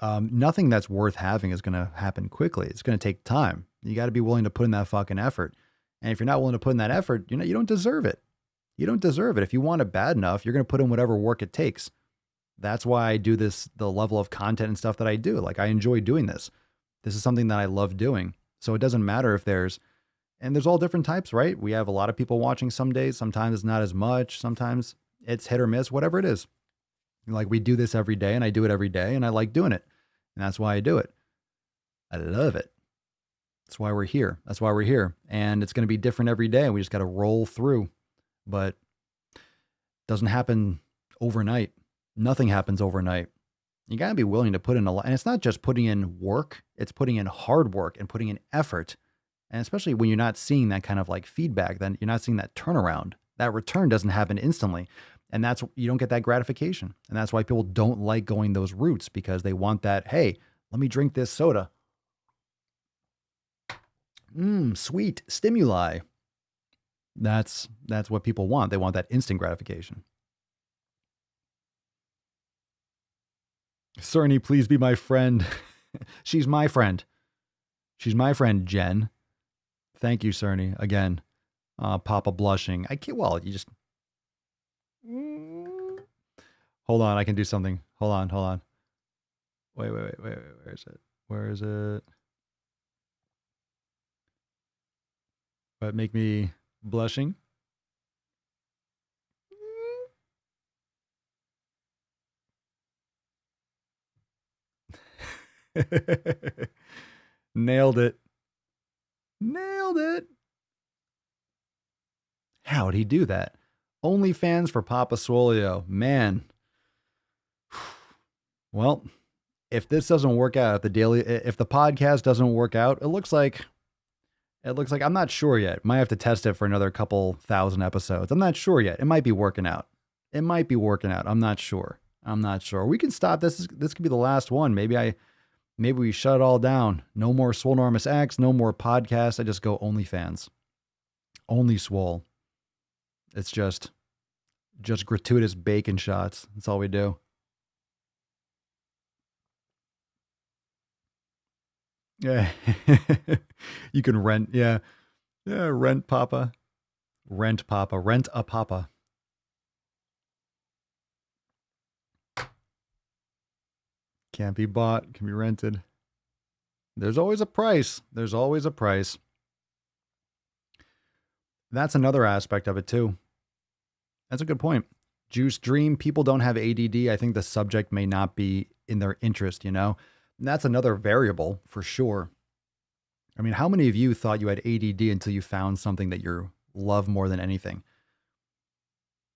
Nothing that's worth having is going to happen quickly. It's going to take time. You got to be willing to put in that fucking effort. And if you're not willing to put in that effort, you don't deserve it. You don't deserve it. If you want it bad enough, you're going to put in whatever work it takes. That's why I do this, the level of content and stuff that I do. Like, I enjoy doing this. This is something that I love doing. So it doesn't matter if there's all different types, right? We have a lot of people watching some days. Sometimes it's not as much. Sometimes it's hit or miss, whatever it is. Like, we do this every day and I do it every day and I like doing it. And that's why I do it. I love it. That's why we're here. That's why we're here. And it's going to be different every day. We just got to roll through, but it doesn't happen overnight. Nothing happens overnight. You got to be willing to put in a lot. And it's not just putting in work. It's putting in hard work and putting in effort. And especially when you're not seeing that kind of like feedback, then you're not seeing that turnaround. That return doesn't happen instantly. And you don't get that gratification. And that's why people don't like going those routes, because they want that, hey, let me drink this soda. Sweet stimuli. That's what people want. They want that instant gratification. Cerny, please be my friend. She's my friend. She's my friend, Jen. Thank you, Cerny. Again, Papa blushing. I can't, well, you just... Hold on, I can do something. Hold on. Wait. Where is it? What make me blushing? Nailed it. How'd he do that? OnlyFans for Papa Swolio. Man. Well, if this doesn't work out, if the podcast doesn't work out, it looks like I'm not sure yet. Might have to test it for another couple thousand episodes. I'm not sure yet. It might be working out. I'm not sure. We can stop this. This could be the last one. Maybe we shut it all down. No more Swolenormous X, no more podcasts. I just go OnlyFans. Only Swole. It's just gratuitous bacon shots. That's all we do. Yeah. You can rent. Yeah. Rent Papa. Rent a Papa. Can't be bought. Can be rented. There's always a price. That's another aspect of it too. That's a good point. Juice Dream, people don't have ADD. I think the subject may not be in their interest, And that's another variable for sure. I mean, how many of you thought you had ADD until you found something that you love more than anything?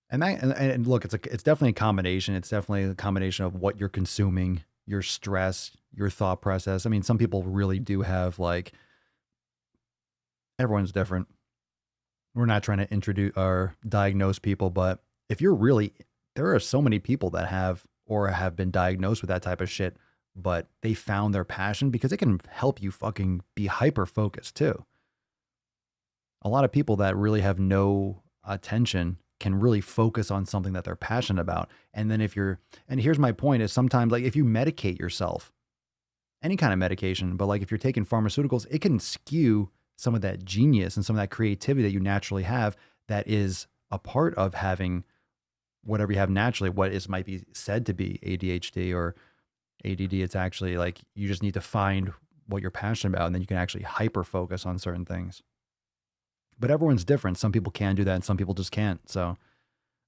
And look, it's definitely a combination. It's definitely a combination of what you're consuming, your stress, your thought process. I mean, some people really do have everyone's different. We're not trying to introduce or diagnose people, but there are so many people that have been diagnosed with that type of shit, but they found their passion because it can help you fucking be hyper focused too. A lot of people that really have no attention can really focus on something that they're passionate about. And then and here's my point is sometimes like if you medicate yourself, any kind of medication, but like if you're taking pharmaceuticals, it can skew some of that genius and some of that creativity that you naturally have that is a part of having whatever you have naturally, what is might be said to be ADHD or ADD. It's actually like you just need to find what you're passionate about and then you can actually hyper focus on certain things. But everyone's different. Some people can do that and some people just can't. So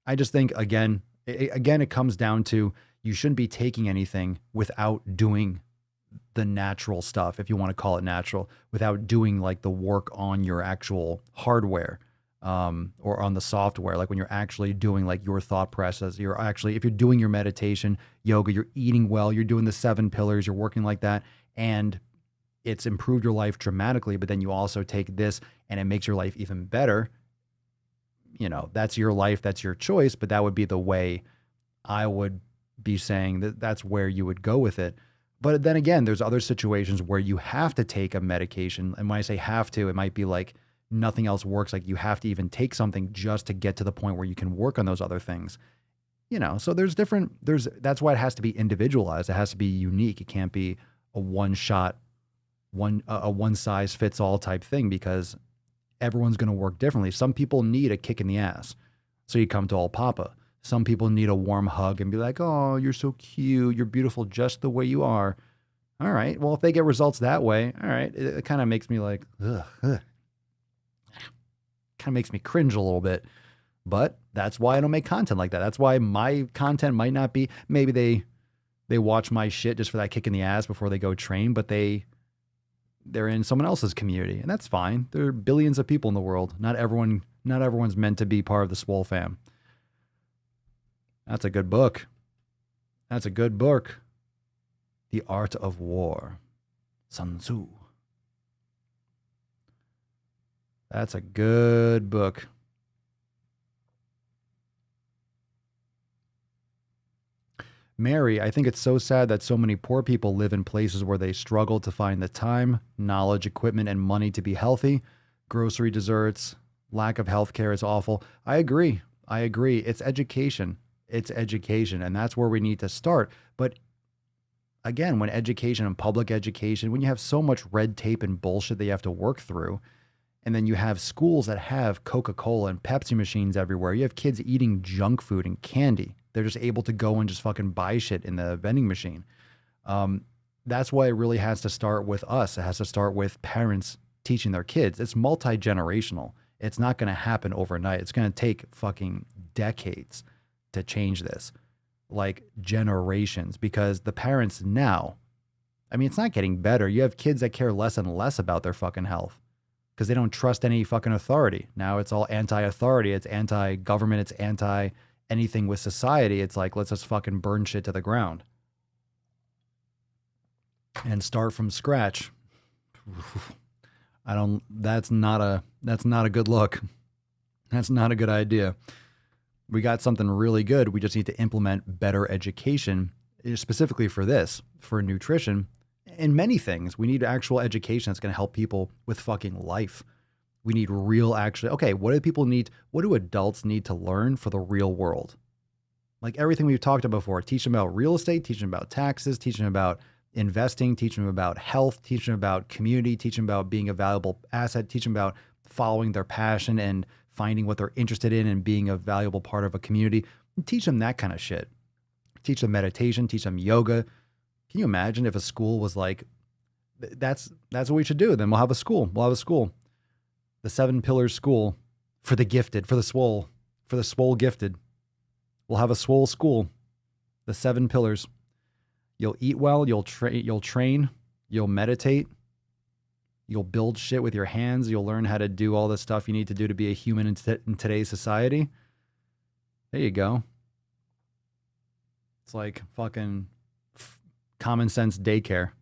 I just think again, it comes down to you shouldn't be taking anything without doing the natural stuff, if you want to call it natural, without doing like the work on your actual hardware or on the software. Like when you're actually doing like your thought process, if you're doing your meditation, yoga, you're eating well, you're doing the 7 pillars, you're working like that, and it's improved your life dramatically, but then you also take this and it makes your life even better. That's your life, that's your choice, but that would be the way I would be saying that's where you would go with it. But then again, there's other situations where you have to take a medication. And when I say have to, it might be like nothing else works. Like you have to even take something just to get to the point where you can work on those other things. So that's why it has to be individualized. It has to be unique. It can't be a one size fits all type thing because everyone's going to work differently. Some people need a kick in the ass. So you come to All Papa. Some people need a warm hug and be like, oh, you're so cute. You're beautiful just the way you are. All right. Well, if they get results that way, all right. It kind of makes me like, ugh. Kind of makes me cringe a little bit. But that's why I don't make content like that. That's why my content might not be, maybe they watch my shit just for that kick in the ass before they go train, but they're in someone else's community. And that's fine. There are billions of people in the world. Not everyone's meant to be part of the Swole fam. That's a good book. That's a good book. The Art of War. Sun Tzu. That's a good book. Mary, I think it's so sad that so many poor people live in places where they struggle to find the time, knowledge, equipment, and money to be healthy. Grocery desserts, lack of healthcare is awful. I agree. It's education. And that's where we need to start. But again, when education and public education, when you have so much red tape and bullshit that you have to work through, and then you have schools that have Coca-Cola and Pepsi machines everywhere, you have kids eating junk food and candy. They're just able to go and just fucking buy shit in the vending machine. That's why it really has to start with us. It has to start with parents teaching their kids. It's multi-generational. It's not going to happen overnight. It's going to take fucking decades to change this, like generations, because the parents now, I mean, it's not getting better. You have kids that care less and less about their fucking health because they don't trust any fucking authority. Now it's all anti-authority. It's anti-government. It's anti-anything with society. It's like, let's just fucking burn shit to the ground and start from scratch. That's not a good look. That's not a good idea. We got something really good. We just need to implement better education, specifically for this, for nutrition and many things. We need actual education that's going to help people with fucking life. We need real okay, what do people need? What do adults need to learn for the real world? Like everything we've talked about before, teach them about real estate, teach them about taxes, teach them about investing, teach them about health, teach them about community, teach them about being a valuable asset, teach them about following their passion and finding what they're interested in and being a valuable part of a community. Teach them that kind of shit. Teach them meditation, teach them yoga. Can you imagine if a school was like, that's what we should do. Then we'll have a school. The 7 Pillars School for the gifted, for the Swole gifted. We'll have a Swole school. The 7 Pillars. You'll eat well, you'll train, you'll meditate, you'll build shit with your hands, you'll learn how to do all the stuff you need to do to be a human in today's society. There you go. It's like fucking common sense daycare.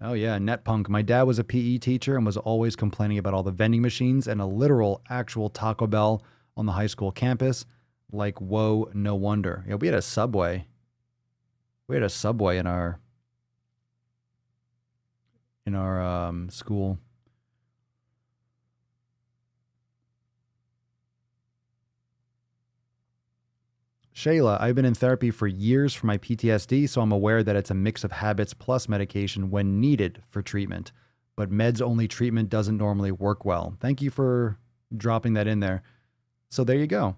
Oh yeah, netpunk. My dad was a PE teacher and was always complaining about all the vending machines and a literal actual Taco Bell on the high school campus. Like, whoa, no wonder. Yeah, we had a Subway. We had a Subway in our school. Shayla, I've been in therapy for years for my PTSD, so I'm aware that it's a mix of habits plus medication when needed for treatment. But meds-only treatment doesn't normally work well. Thank you for dropping that in there. So there you go.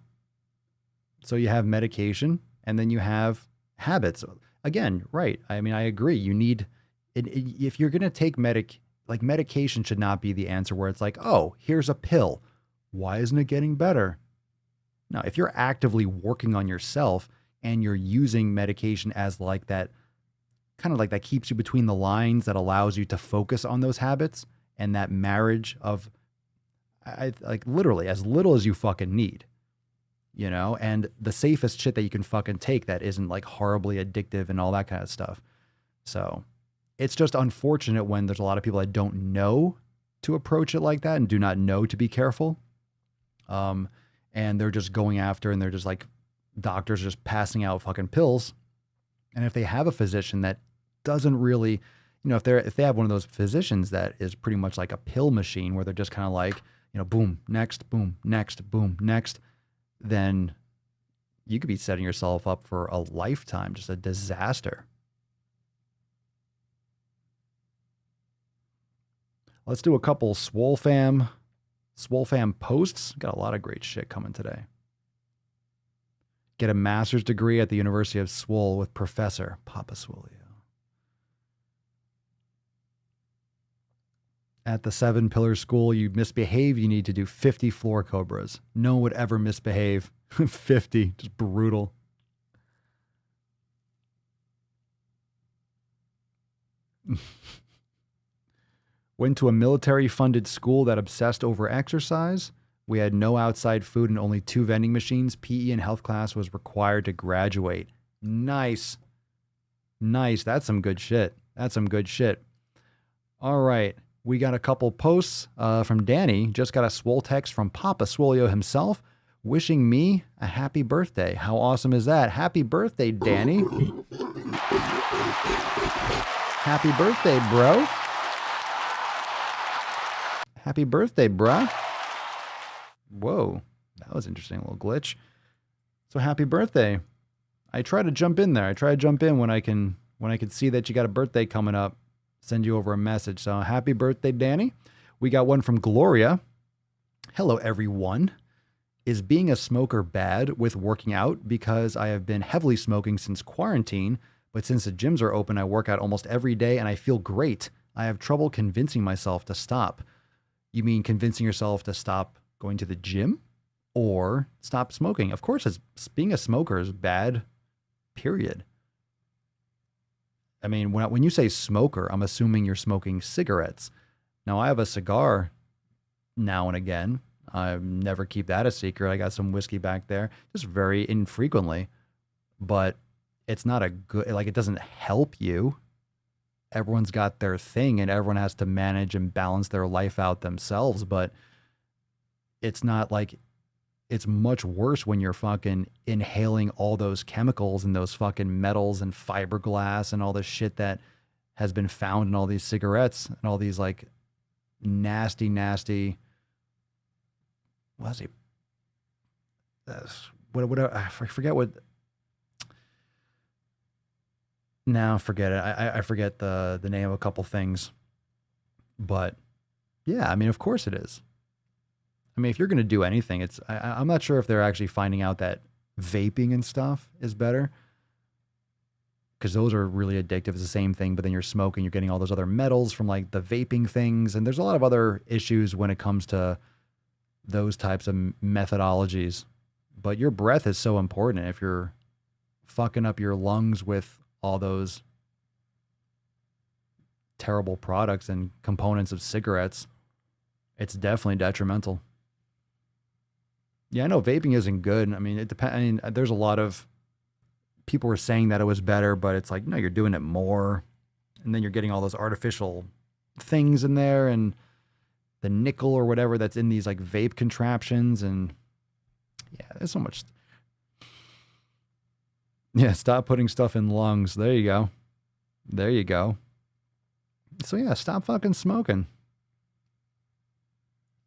So you have medication, and then you have habits. Again, right. I mean, I agree. You need, if you're going to take medication should not be the answer where it's like, oh, here's a pill. Why isn't it getting better? No, if you're actively working on yourself and you're using medication as like that, kind of like that keeps you between the lines, that allows you to focus on those habits and that marriage of, like literally as little as you fucking need, you know, and the safest shit that you can fucking take that isn't like horribly addictive and all that kind of stuff. So it's just unfortunate when there's a lot of people that don't know to approach it like that and do not know to be careful. And they're just going after, and they're just like, doctors just passing out fucking pills. And if they have a physician that doesn't really, you know, if they have one of those physicians that is pretty much like a pill machine where they're just kind of like, you know, boom, next, boom, next, boom, next, then you could be setting yourself up for a lifetime, just a disaster. Let's do a couple Swole fam posts. Got a lot of great shit coming today. Get a master's degree at the University of Swole with Professor Papa Swolio. At the 7 Pillar School, you misbehave, you need to do 50 floor cobras. No one would ever misbehave. 50, just brutal. Went to a military-funded school that obsessed over exercise. We had no outside food and only 2 vending machines. PE and health class was required to graduate. Nice. Nice. That's some good shit. That's some good shit. All right. We got a couple posts from Danny. Just got a Swole text from Papa Swolio himself wishing me a happy birthday. How awesome is that? Happy birthday, Danny. Happy birthday, bro. Happy birthday, bruh. Whoa, that was interesting, a little glitch. So happy birthday. I try to jump in there. I try to jump in when I can see that you got a birthday coming up. Send you over a message. So happy birthday, Danny. We got one from Gloria. Hello, everyone. Is being a smoker bad with working out? Because I have been heavily smoking since quarantine, but since the gyms are open, I work out almost every day and I feel great. I have trouble convincing myself to stop. You mean convincing yourself to stop going to the gym or stop smoking? Of course, being a smoker is bad, period. I mean, when you say smoker, I'm assuming you're smoking cigarettes. Now, I have a cigar now and again. I never keep that a secret. I got some whiskey back there, just very infrequently. But it's not a good, like, it doesn't help you. Everyone's got their thing and everyone has to manage and balance their life out themselves. But it's not like, it's much worse when you're fucking inhaling all those chemicals and those fucking metals and fiberglass and all this shit that has been found in all these cigarettes and all these like nasty, what I forget what. No, forget it. I forget the name of a couple things. But yeah, I mean, of course it is. I mean, if you're going to do anything, I'm not sure if they're actually finding out that vaping and stuff is better. Because those are really addictive. It's the same thing, but then you're smoking, you're getting all those other metals from like the vaping things. And there's a lot of other issues when it comes to those types of methodologies. But your breath is so important. If you're fucking up your lungs with all those terrible products and components of cigarettes, it's definitely detrimental. Yeah, I know vaping isn't good. I mean, it depends. I mean, there's a lot of people were saying that it was better, but it's like, no, you're doing it more. And then you're getting all those artificial things in there and the nickel or whatever that's in these like vape contraptions. And yeah, there's so much. Yeah, stop putting stuff in lungs. There you go. There you go. So yeah, stop fucking smoking.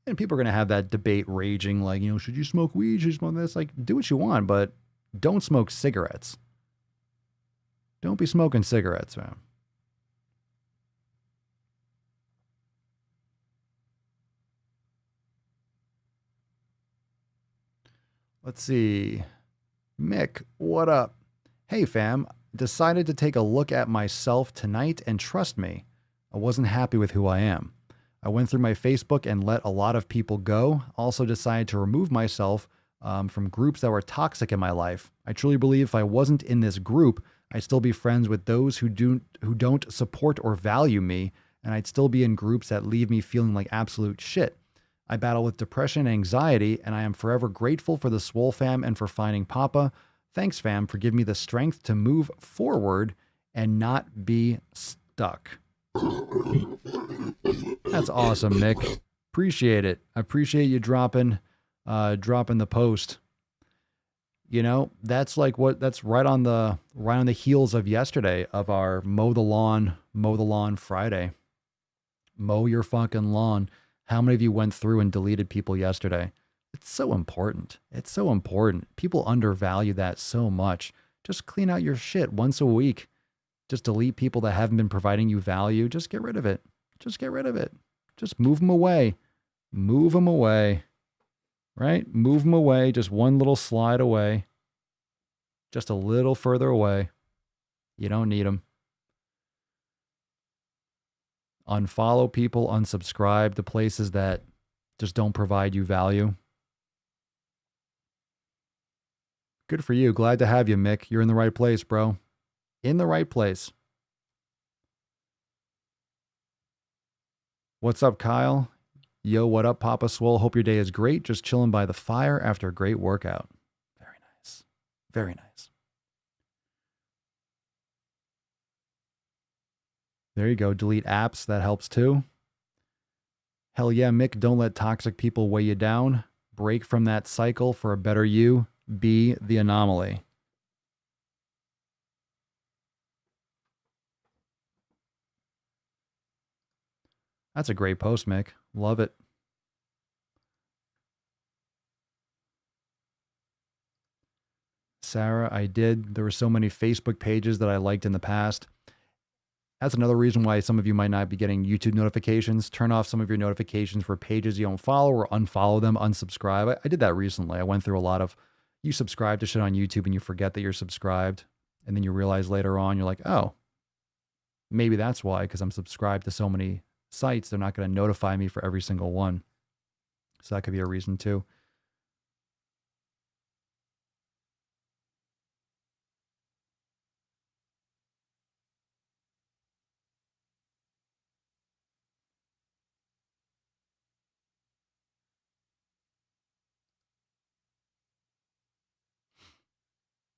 And people are going to have that debate raging like, you know, should you smoke weed? Should you smoke this? Like, do what you want, but don't smoke cigarettes. Don't be smoking cigarettes, man. Let's see. Mick, what up? Hey, fam. Decided to take a look at myself tonight, and trust me, I wasn't happy with who I am. I went through my Facebook and let a lot of people go. Also decided to remove myself from groups that were toxic in my life. I truly believe if I wasn't in this group, I'd still be friends with those who don't support or value me, and I'd still be in groups that leave me feeling like absolute shit. I battle with depression and anxiety, and I am forever grateful for the Swole fam and for finding Papa. Thanks, fam, for giving me the strength to move forward and not be stuck. That's awesome, Nick. Appreciate it. I appreciate you dropping the post. You know, that's right on the heels of yesterday of our mow the lawn Friday. Mow your fucking lawn. How many of you went through and deleted people yesterday? It's so important. It's so important. People undervalue that so much. Just clean out your shit once a week. Just delete people that haven't been providing you value. Just get rid of it. Just get rid of it. Just move them away. Move them away. Right? Move them away. Just one little slide away. Just a little further away. You don't need them. Unfollow people. Unsubscribe to places that just don't provide you value. Good for you. Glad to have you, Mick. You're in the right place, bro. In the right place. What's up, Kyle? Yo, what up, Papa Swole? Hope your day is great. Just chilling by the fire after a great workout. Very nice. Very nice. There you go. Delete apps. That helps too. Hell yeah, Mick. Don't let toxic people weigh you down. Break from that cycle for a better you. Be the anomaly. That's a great post, Mick. Love it. Sarah, I did. There were so many Facebook pages that I liked in the past. That's another reason why some of you might not be getting YouTube notifications. Turn off some of your notifications for pages you don't follow or unfollow them, unsubscribe. I did that recently. I went through a lot of, you subscribe to shit on YouTube and you forget that you're subscribed. And then you realize later on, you're like, oh, maybe that's why, because I'm subscribed to so many sites. They're not going to notify me for every single one. So that could be a reason too.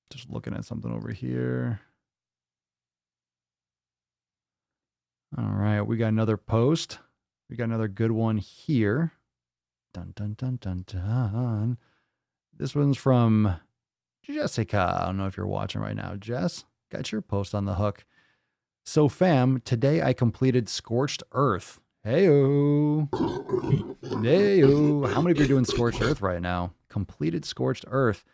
Just looking at something over here. All right, we got another post. We got another good one here. Dun, dun, dun, dun, dun. This one's from Jessica. I don't know if you're watching right now. Jess, got your post on the hook. So fam, today I completed Scorched Earth. Heyo. Heyo. How many of you are doing Scorched Earth right now? Completed Scorched Earth.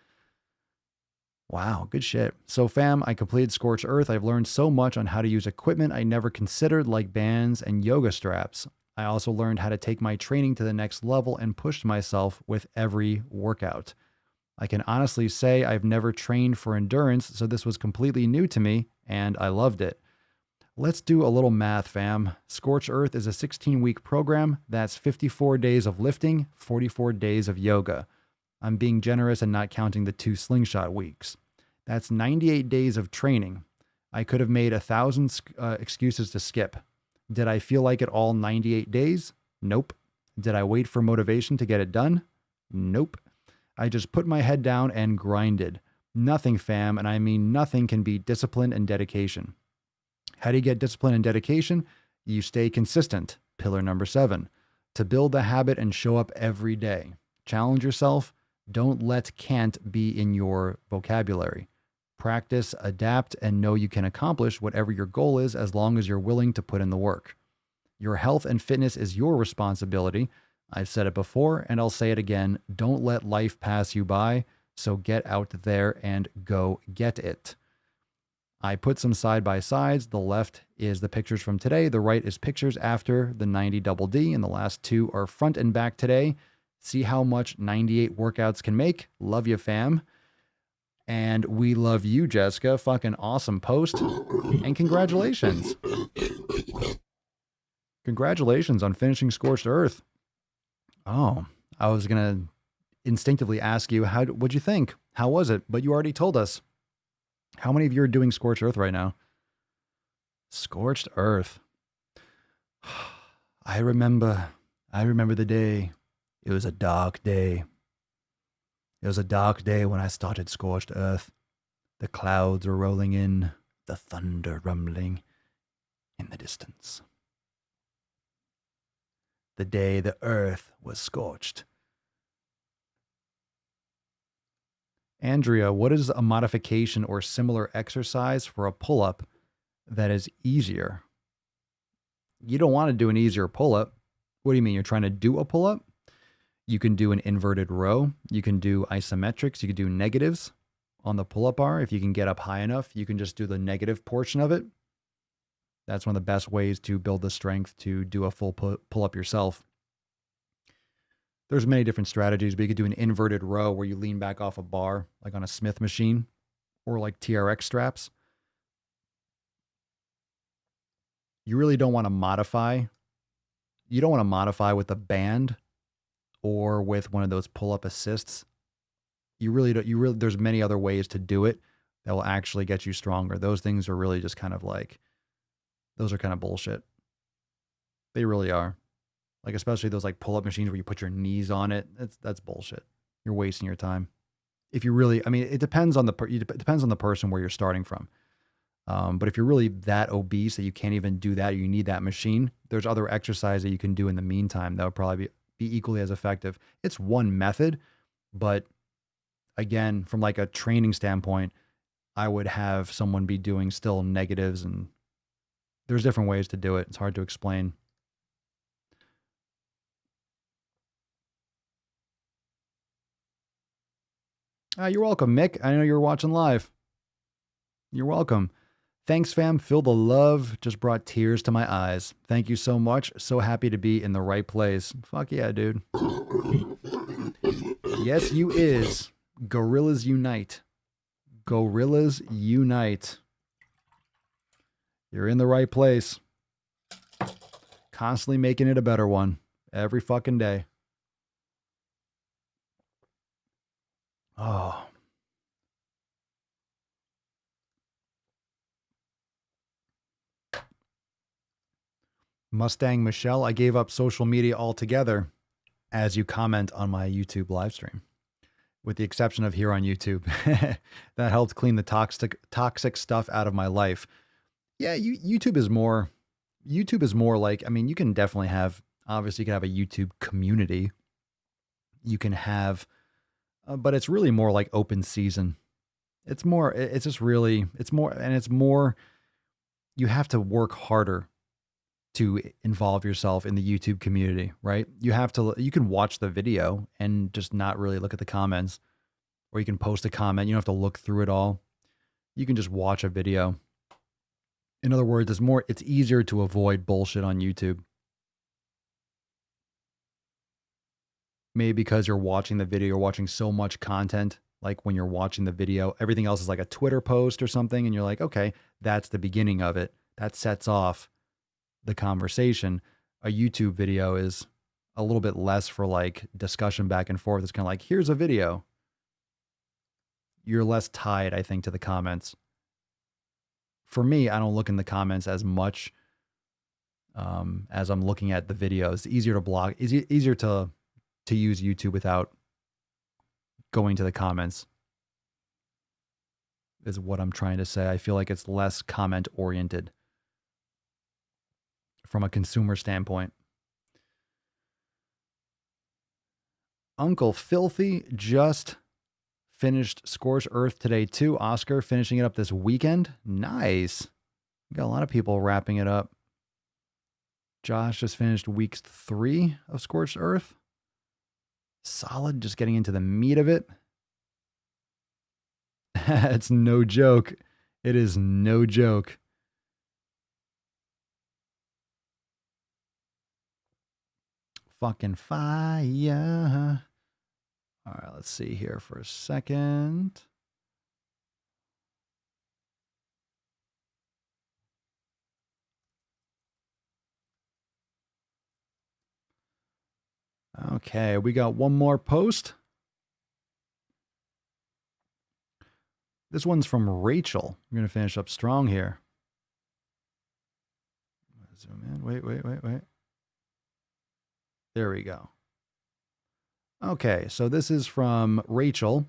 Wow, good shit. So fam, I completed Scorched Earth. I've learned so much on how to use equipment I never considered, like bands and yoga straps. I also learned how to take my training to the next level and pushed myself with every workout. I can honestly say I've never trained for endurance, so this was completely new to me, and I loved it. Let's do a little math, fam. Scorched Earth is a 16-week program. That's 54 days of lifting, 44 days of yoga. I'm being generous and not counting the 2 slingshot weeks. That's 98 days of training. I could have made 1,000 excuses to skip. Did I feel like it all 98 days? Nope. Did I wait for motivation to get it done? Nope. I just put my head down and grinded. Nothing, fam, and I mean nothing can beat discipline and dedication. How do you get discipline and dedication? You stay consistent. Pillar number 7. To build the habit and show up every day. Challenge yourself. Don't let can't be in your vocabulary. Practice, adapt, and know you can accomplish whatever your goal is as long as you're willing to put in the work. Your health and fitness is your responsibility. I've said it before, and I'll say it again. Don't let life pass you by. So get out there and go get it. I put some side by sides. The left is the pictures from today. The right is pictures after the 90 double D. And the last two are front and back today. See how much 98 workouts can make. Love you, fam. And we love you, Jessica. Fucking awesome post. And congratulations. Congratulations on finishing Scorched Earth. Oh, I was going to instinctively ask you, what'd you think? How was it? But you already told us. How many of you are doing Scorched Earth right now? Scorched Earth. I remember the day. It was a dark day. It was a dark day when I started Scorched Earth. The clouds were rolling in, the thunder rumbling in the distance. The day the earth was scorched. Andrea, what is a modification or similar exercise for a pull-up that is easier? You don't want to do an easier pull-up. What do you mean? You're trying to do a pull-up? You can do an inverted row. You can do isometrics. You can do negatives on the pull-up bar. If you can get up high enough, you can just do the negative portion of it. That's one of the best ways to build the strength to do a full pull-up yourself. There's many different strategies, but you could do an inverted row where you lean back off a bar, like on a Smith machine, or like TRX straps. You really don't want to modify. You don't want to modify with a band or with one of those pull-up assists. You really don't. There's many other ways to do it that will actually get you stronger. Those things are really just kind of like, those are kind of bullshit. They really are. Like, especially those like pull-up machines where you put your knees on it. That's bullshit. You're wasting your time. If you really, I mean, it depends on it depends on the person where you're starting from. But if you're really that obese that you can't even do that, or you need that machine, there's other exercise that you can do in the meantime that would probably be equally as effective. It's one method, but again, from like a training standpoint, I would have someone be doing still negatives, and there's different ways to do it. It's hard to explain. You're welcome, Mick. I know you're watching live. You're welcome. Thanks, fam. Feel the love. Just brought tears to my eyes. Thank you so much. So happy to be in the right place. Fuck yeah, dude. Yes, you is. Gorillas unite. Gorillas unite. You're in the right place. Constantly making it a better one. Every fucking day. Oh. Mustang Michelle, I gave up social media altogether as you comment on my YouTube live stream, with the exception of here on YouTube. That helped clean the toxic stuff out of my life. Yeah, YouTube is more like, I mean, you can definitely have, obviously you can have a YouTube community. You can have, but it's really more like open season. It's more, you have to work harder to involve yourself in the YouTube community, right? You can watch the video and just not really look at the comments, or you can post a comment. You don't have to look through it all. You can just watch a video. In other words, it's easier to avoid bullshit on YouTube. Maybe because you're watching the video, you're watching so much content. Like when you're watching the video, everything else is like a Twitter post or something. And you're like, okay, that's the beginning of it. That sets off the conversation. A YouTube video is a little bit less for like discussion back and forth. It's kind of like, here's a video. You're less tied, I think, to the comments. For me, I don't look in the comments as much as I'm looking at the videos. It's easier to block, easier to use YouTube without going to the comments, is what I'm trying to say. I feel like it's less comment oriented from a consumer standpoint. Uncle Filthy just finished Scorched Earth today too. Oscar finishing it up this weekend. Nice. We got a lot of people wrapping it up. Josh just finished week 3 of Scorched Earth. Solid, just getting into the meat of it. It's no joke. It is no joke. Fucking fire. All right, let's see here for a second. Okay, we got one more post. This one's from Rachel. We're going to finish up strong here. Zoom in. Wait. There we go. Okay, so this is from Rachel.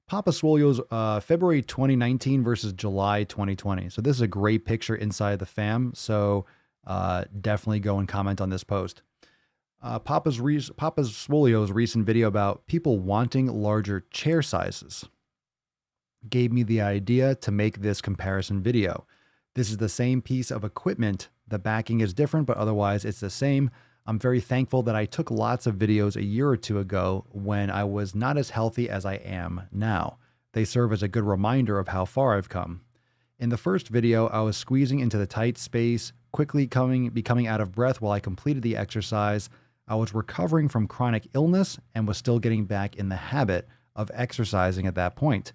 Papa Swole's February 2019 versus July 2020. So this is a great picture inside the fam. So definitely go and comment on this post. Papa Swole's recent video about people wanting larger chair sizes gave me the idea to make this comparison video. This is the same piece of equipment. The backing is different, but otherwise it's the same. I'm very thankful that I took lots of videos a year or two ago when I was not as healthy as I am now. They serve as a good reminder of how far I've come. In the first video, I was squeezing into the tight space, quickly becoming out of breath while I completed the exercise. I was recovering from chronic illness and was still getting back in the habit of exercising at that point.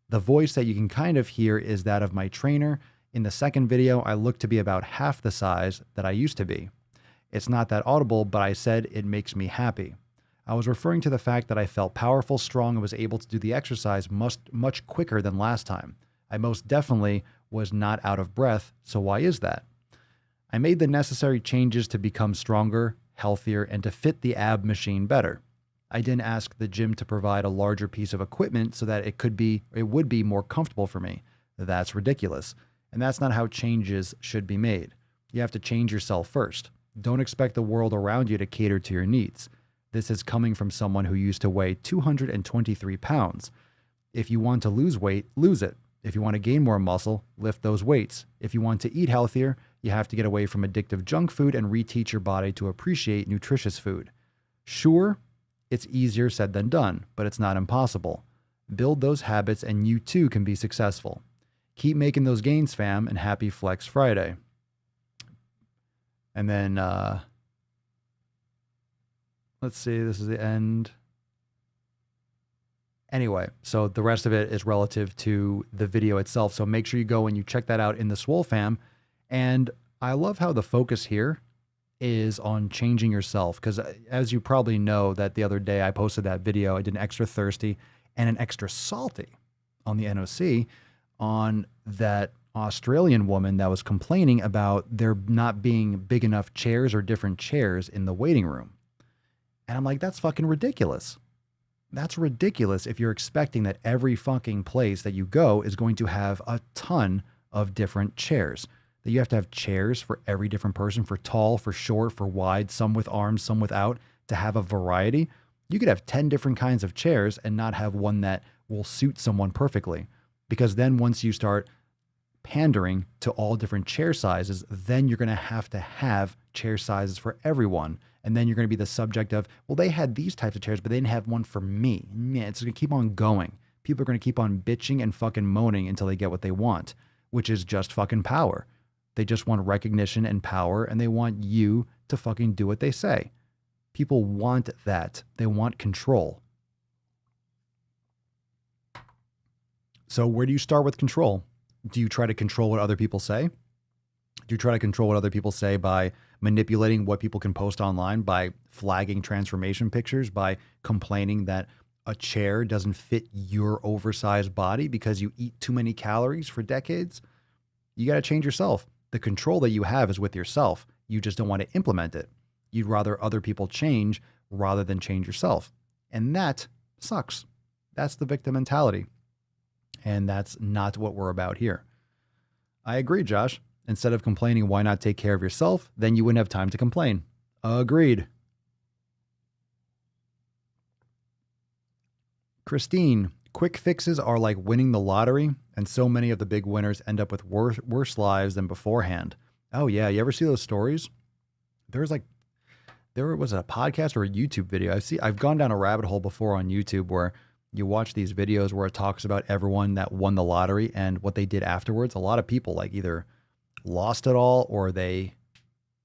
The voice that you can kind of hear is that of my trainer. In the second video, I look to be about half the size that I used to be. It's not that audible, but I said it makes me happy. I was referring to the fact that I felt powerful, strong, and was able to do the exercise much quicker than last time. I most definitely was not out of breath, so why is that? I made the necessary changes to become stronger, healthier, and to fit the ab machine better. I didn't ask the gym to provide a larger piece of equipment so that it would be more comfortable for me. That's ridiculous. And that's not how changes should be made. You have to change yourself first. Don't expect the world around you to cater to your needs. This is coming from someone who used to weigh 223 pounds. If you want to lose weight, lose it. If you want to gain more muscle, lift those weights. If you want to eat healthier, you have to get away from addictive junk food and reteach your body to appreciate nutritious food. Sure, it's easier said than done, but it's not impossible. Build those habits and you too can be successful. Keep making those gains, fam, and happy Flex Friday. And then, let's see, this is the end. Anyway, so the rest of it is relative to the video itself. So make sure you go and you check that out in the Swole fam. And I love how the focus here is on changing yourself. Because as you probably know that the other day I posted that video, I did an extra thirsty and an extra salty on the NOC on that Australian woman that was complaining about there not being big enough chairs or different chairs in the waiting room. And I'm like, that's fucking ridiculous. That's ridiculous if you're expecting that every fucking place that you go is going to have a ton of different chairs. That you have to have chairs for every different person, for tall, for short, for wide, some with arms, some without, to have a variety. You could have 10 different kinds of chairs and not have one that will suit someone perfectly. Because then once you start pandering to all different chair sizes, then you're going to have chair sizes for everyone. And then you're going to be the subject of, well, they had these types of chairs, but they didn't have one for me. Man, it's going to keep on going. People are going to keep on bitching and fucking moaning until they get what they want, which is just fucking power. They just want recognition and power, and they want you to fucking do what they say. People want that. They want control. So where do you start with control? Do you try to control what other people say? Do you try to control what other people say by manipulating what people can post online, by flagging transformation pictures, by complaining that a chair doesn't fit your oversized body because you eat too many calories for decades? You got to change yourself. The control that you have is with yourself. You just don't want to implement it. You'd rather other people change rather than change yourself. And that sucks. That's the victim mentality. And that's not what we're about here. I agree, Josh. Instead of complaining, why not take care of yourself? Then you wouldn't have time to complain. Agreed. Christine, quick fixes are like winning the lottery, and so many of the big winners end up with worse lives than beforehand. Oh yeah, you ever see those stories? There was a podcast or a YouTube video. I've gone down a rabbit hole before on YouTube where you watch these videos where it talks about everyone that won the lottery and what they did afterwards. A lot of people like either lost it all or they,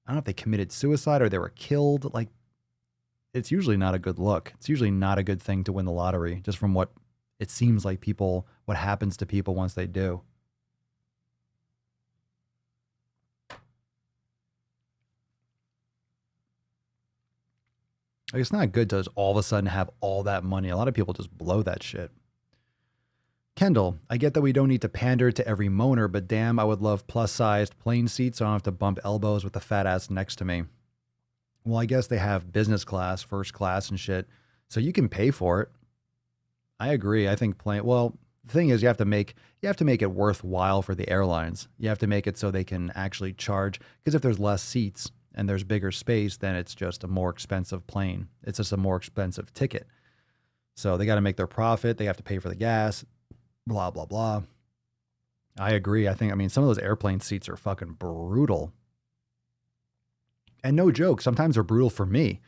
I don't know if they committed suicide or they were killed. Like, it's usually not a good look. It's usually not a good thing to win the lottery, just from what it seems like people, what happens to people once they do. Like, it's not good to just all of a sudden have all that money. A lot of people just blow that shit. Kendall, I get that we don't need to pander to every moaner, but damn, I would love plus-sized plane seats so I don't have to bump elbows with the fat ass next to me. Well, I guess they have business class, first class and shit, so you can pay for it. I agree. I think the thing is you have to make it worthwhile for the airlines. You have to make it so they can actually charge, because if there's less seats and there's bigger space, then it's just a more expensive plane. It's just a more expensive ticket. So they got to make their profit. They have to pay for the gas, blah, blah, blah. I agree. I mean, some of those airplane seats are fucking brutal. And no joke, sometimes they're brutal for me.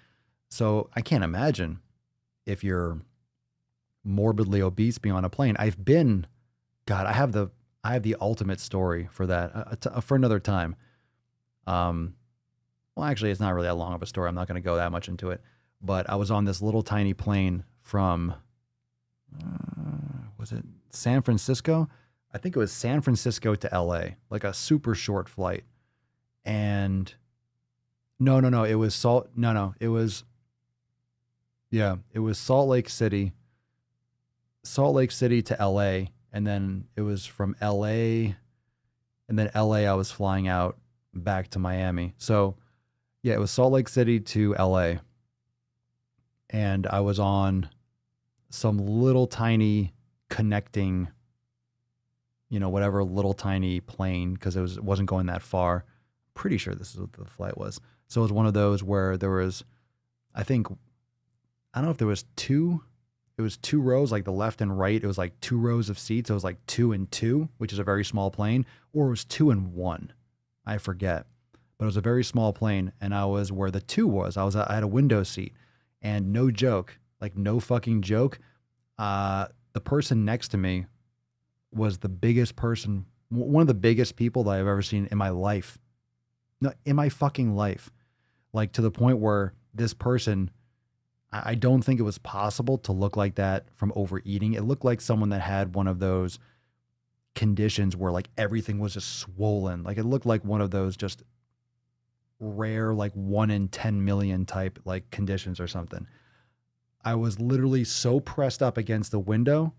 So I can't imagine if you're morbidly obese being on a plane. I have the ultimate story for that for another time. Well, actually, it's not really that long of a story. I'm not going to go that much into it. But I was on this little tiny plane from, was it San Francisco? I think it was San Francisco to LA, like a super short flight. And no, it was Salt Lake City to LA. And then it was from LA, and then LA, I was flying out back to Miami. So yeah, it was Salt Lake City to LA. And I was on some little tiny connecting, whatever little tiny plane, because it wasn't going that far. Pretty sure this is what the flight was. So it was one of those where there was, I don't know if there was two rows, like the left and right. It was like 2 rows of seats. It was like 2 and 2, which is a very small plane, or it was 2 and 1. I forget. But it was a very small plane, and I was where the 2 was. I had a window seat, and no joke, like no fucking joke, the person next to me was the biggest person, one of the biggest people that I've ever seen in my life. No, in my fucking life. Like, to the point where this person, I don't think it was possible to look like that from overeating. It looked like someone that had one of those conditions where like everything was just swollen. Like, it looked like one of those just rare, like 1 in 10 million type like conditions or something. I was literally so pressed up against the window.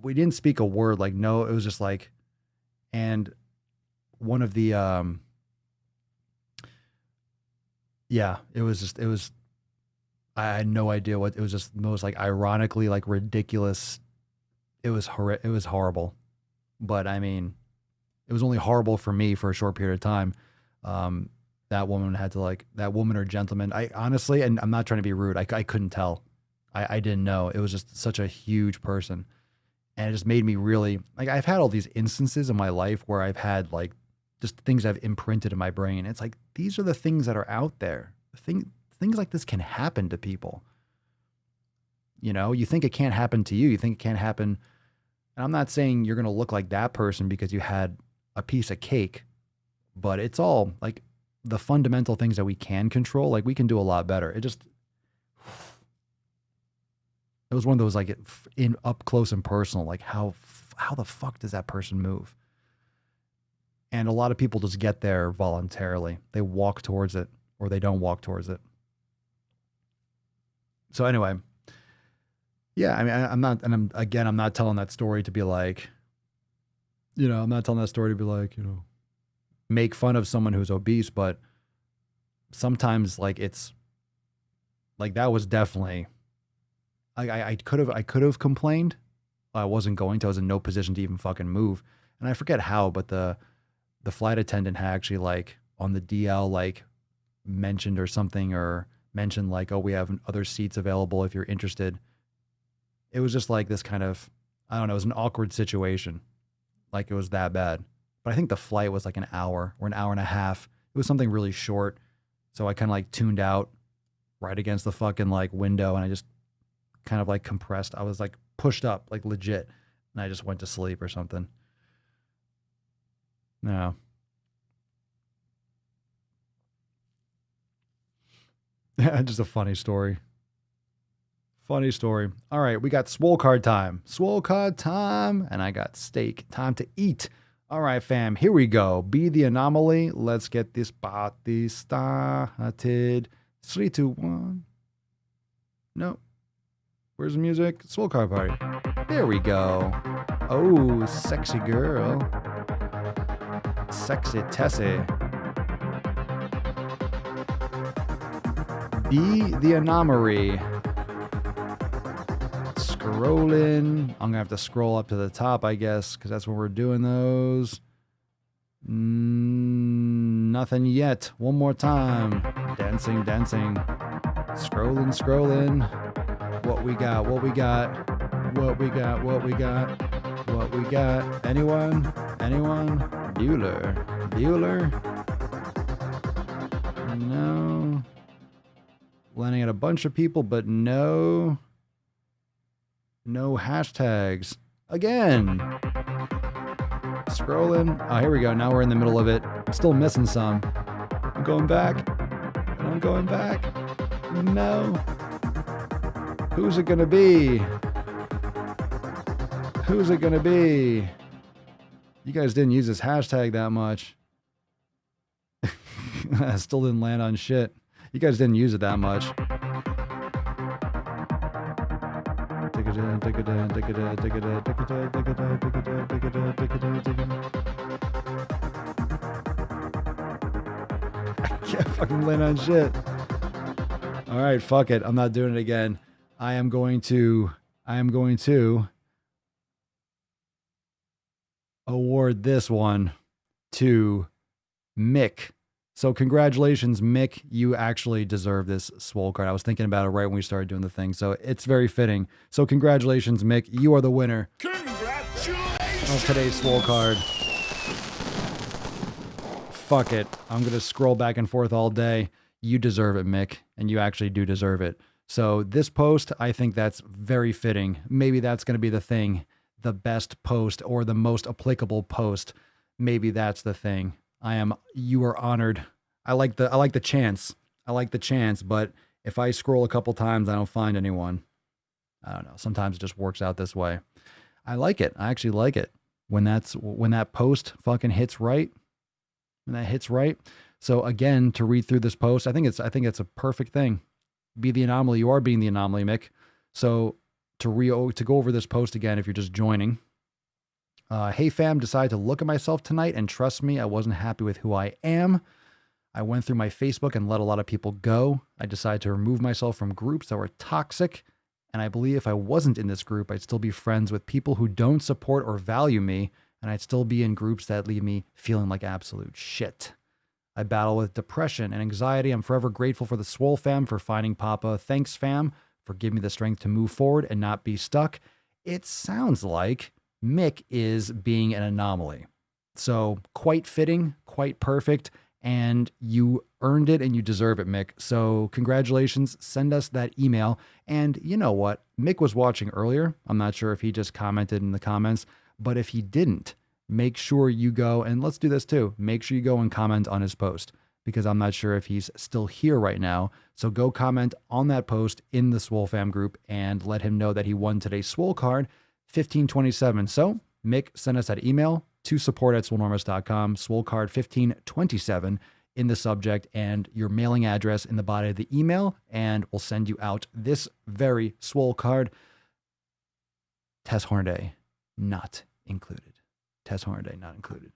We didn't speak a word. Like, no, it was just like, and one of the, I had no idea what, it was just most like ironically, like ridiculous. It was horrible. But I mean, it was only horrible for me for a short period of time. That woman or gentleman, I honestly, and I'm not trying to be rude, I couldn't tell. I didn't know. It was just such a huge person. And it just made me really, like, I've had all these instances in my life where I've had like just things I've imprinted in my brain. It's like, these are the things that are out there. Things like this can happen to people. You think it can't happen to you. You think it can't happen. And I'm not saying you're going to look like that person because you had a piece of cake, but it's all like the fundamental things that we can control. Like, we can do a lot better. It was one of those, like, in up close and personal, like how the fuck does that person move? And a lot of people just get there voluntarily. They walk towards it, or they don't walk towards it. So anyway, yeah, I mean, I'm not telling that story to be like, I'm not telling that story to be like, make fun of someone who's obese, but sometimes like it's like, that was definitely, I could have complained. I wasn't going to. I was in no position to even fucking move. And I forget how, but the flight attendant had actually, like, on the DL, like, mentioned like, oh, we have other seats available if you're interested. It was just like this kind of, I don't know, it was an awkward situation. Like, it was that bad. But I think the flight was like an hour or an hour and a half. It was something really short. So I kind of like tuned out right against the fucking like window, and I just kind of like compressed. I was like pushed up, like legit. And I just went to sleep or something. No. Just a funny story. Funny story. All right, we got Swole card time. Swole card time. And I got steak. Time to eat. All right, fam. Here we go. Be the anomaly. Let's get this party started. 3, 2, 1. No. Where's the music? Swole card party. There we go. Oh, sexy girl. Sexy Tessie. Be the anomaly. Scrolling. I'm gonna have to scroll up to the top, I guess, because that's where we're doing those. Nothing yet. One more time. Dancing, dancing. Scrolling, scrolling. What we got? What we got? What we got? What we got? What we got? Anyone? Anyone? Bueller. Bueller? No. Landing at a bunch of people, but no. No hashtags. Again. Scrolling. Oh, here we go. Now we're in the middle of it. I'm still missing some. I'm going back. I'm going back. No. Who's it gonna be? Who's it gonna be? You guys didn't use this hashtag that much. I still didn't land on shit. You guys didn't use it that much. I can't fucking land on shit. All right, fuck it. I'm not doing it again. I am going to award this one to Mick. So congratulations, Mick. You actually deserve this Swole card. I was thinking about it right when we started doing the thing, so it's very fitting. So congratulations, Mick. You are the winner of today's Swole card. Fuck it. I'm going to scroll back and forth all day. You deserve it, Mick, and you actually do deserve it. So this post, I think that's very fitting. Maybe that's going to be the thing, the best post or the most applicable post. Maybe that's the thing. You are honored. I like the chance. I like the chance, but if I scroll a couple times, I don't find anyone. I don't know. Sometimes it just works out this way. I like it. I actually like it when that post fucking hits right. When that hits right. So again, to read through this post, I think it's a perfect thing. Be the anomaly. You are being the anomaly, Mick. So to go over this post again, if you're just joining. Hey fam, decided to look at myself tonight, and trust me, I wasn't happy with who I am. I went through my Facebook and let a lot of people go. I decided to remove myself from groups that were toxic, and I believe if I wasn't in this group, I'd still be friends with people who don't support or value me, and I'd still be in groups that leave me feeling like absolute shit. I battle with depression and anxiety. I'm forever grateful for the Swole fam for finding Papa. Thanks fam for giving me the strength to move forward and not be stuck. It sounds like Mick is being an anomaly. So quite fitting, quite perfect, and you earned it and you deserve it, Mick. So congratulations. Send us that email. And you know what? Mick was watching earlier. I'm not sure if he just commented in the comments, but if he didn't, make sure you go, and let's do this too. Make sure you go and comment on his post, because I'm not sure if he's still here right now. So go comment on that post in the Swole fam group and let him know that he won today's Swole card, 1527. So Mick, send us that email to support@swolenormous.com, Swole card 1527 in the subject and your mailing address in the body of the email, and we'll send you out this very Swole card. Tess Hornaday not included. Tess Hornaday not included.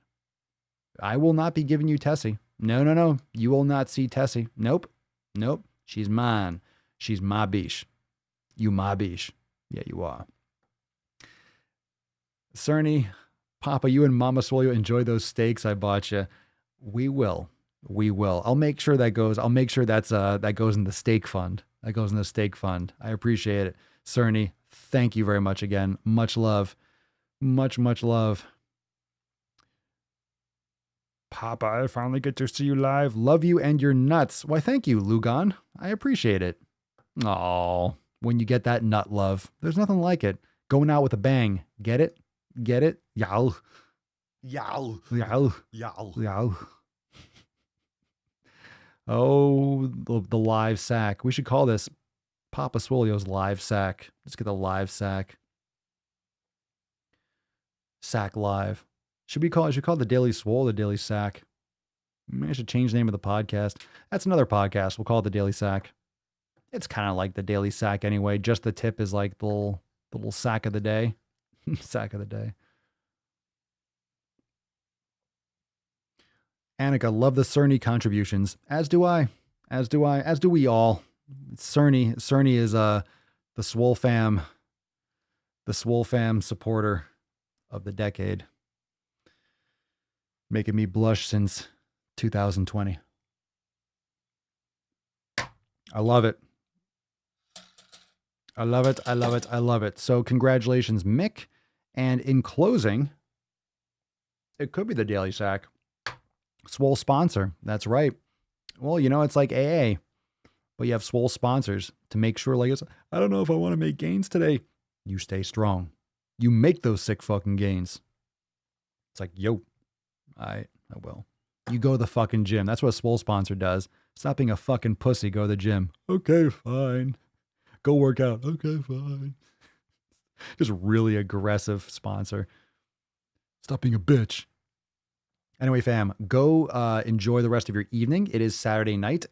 I will not be giving you Tessie. No. You will not see Tessie. Nope. She's mine. She's my biche. You my biche. Yeah, you are. Cerny, Papa, you and Mama Swole, you enjoy those steaks I bought you. We will. I'll make sure that goes. I'll make sure that goes in the steak fund. That goes in the steak fund. I appreciate it. Cerny, thank you very much again. Much love. Much love. Papa, I finally get to see you live. Love you and your nuts. Why, thank you, Lugon. I appreciate it. Oh, when you get that nut love. There's nothing like it. Going out with a bang. Get it? Get it? Yow. Yow. Yow. Yow. Yow. Oh, the live sack. We should call this Papa Swolio's live sack. Let's get the live sack. Sack live. Should we call it the Daily Swole, the Daily Sack? Maybe I should change the name of the podcast. That's another podcast. We'll call it the Daily Sack. It's kind of like the Daily Sack anyway. Just the tip is like the little sack of the day. Sack of the day. Annika, love the Cerny contributions. As do I. As do I. As do we all. Cerny is the Swole fam supporter of the decade. Making me blush since 2020. I love it. I love it. I love it. I love it. So congratulations, Mick. And in closing, it could be the Daily Sack. Swole sponsor. That's right. Well, you know, it's like AA, but you have Swole sponsors to make sure, like, I don't know if I want to make gains today. You stay strong. You make those sick fucking gains. It's like, yo, I will. You go to the fucking gym. That's what a Swole sponsor does. Stop being a fucking pussy. Go to the gym. Okay, fine. Go work out. Okay, fine. Just really aggressive sponsor. Stop being a bitch. Anyway, fam, go enjoy the rest of your evening. It is Saturday night.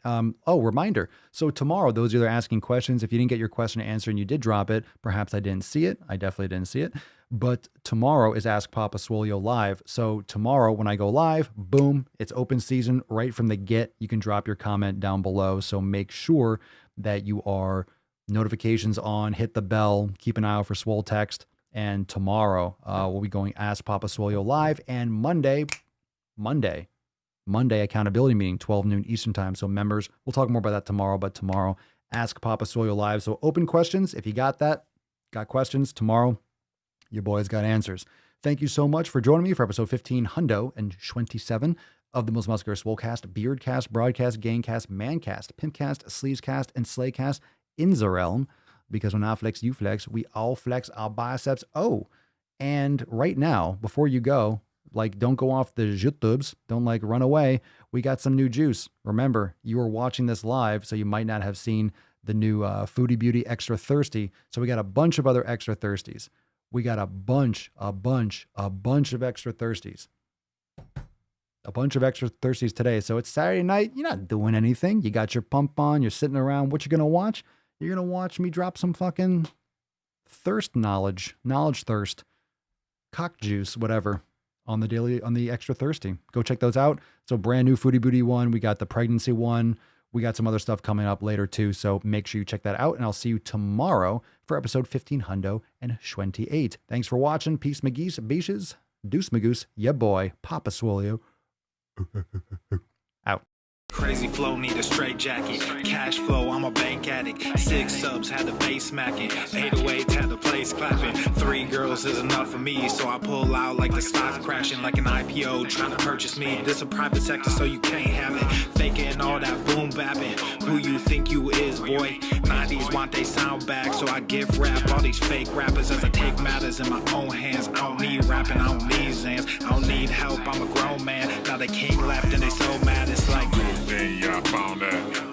Reminder. So tomorrow, those of you that are asking questions, if you didn't get your question answered and you did drop it, perhaps I didn't see it. I definitely didn't see it. But tomorrow is Ask Papa Swolio live. So tomorrow when I go live, boom, it's open season right from the get. You can drop your comment down below. So make sure that you are notifications on, hit the bell, keep an eye out for Swole text. And tomorrow we'll be going Ask Papa Swolio live. And Monday accountability meeting, 12 noon Eastern time. So members, we'll talk more about that tomorrow, but tomorrow, Ask Papa Swolio live. So open questions. If you got questions tomorrow, your boys got answers. Thank you so much for joining me for episode 1527 of the Most Muscular Swolecast, Beardcast, Broadcast, Gamecast, Mancast, Pimpcast, Sleazecast, and Slaycast in the realm. Because when I flex, you flex. We all flex our biceps. Oh, and right now, before you go, like, don't go off the YouTubes. Don't run away. We got some new juice. Remember, you are watching this live, so you might not have seen the new Foodie Beauty Extra Thirsty. So we got a bunch of other Extra Thirsties. We got a bunch of Extra Thirsties. A bunch of Extra Thirsties today. So it's Saturday night. You're not doing anything. You got your pump on. You're sitting around. What you going to watch? You're going to watch me drop some fucking knowledge thirst, cock juice, whatever. On the Extra Thirsty. Go check those out. So brand new Foodie Booty one. We got the pregnancy one. We got some other stuff coming up later too. So make sure you check that out. And I'll see you tomorrow for episode 1528. Thanks for watching. Peace, McGeese, beaches. Deuce, Magoose. Yeah, boy. Papa Swolio. Out. Crazy flow, need a straight jacket. Cash flow, I'm a bank addict. 6 subs, had the bass smacking. 808, had the place clapping. 3 girls is enough for me, so I pull out like the stock crashing. Like an IPO, trying to purchase me. This a private sector, so you can't have it. Faking all that boom bapping. Who you think you is, boy? 90s want they sound back, so I give rap all these fake rappers as I take matters in my own hands. I don't need rapping, I don't need Zans. I don't need help, I'm a grown man. Now they can't laugh and they so mad, it's like, then yeah, I found that.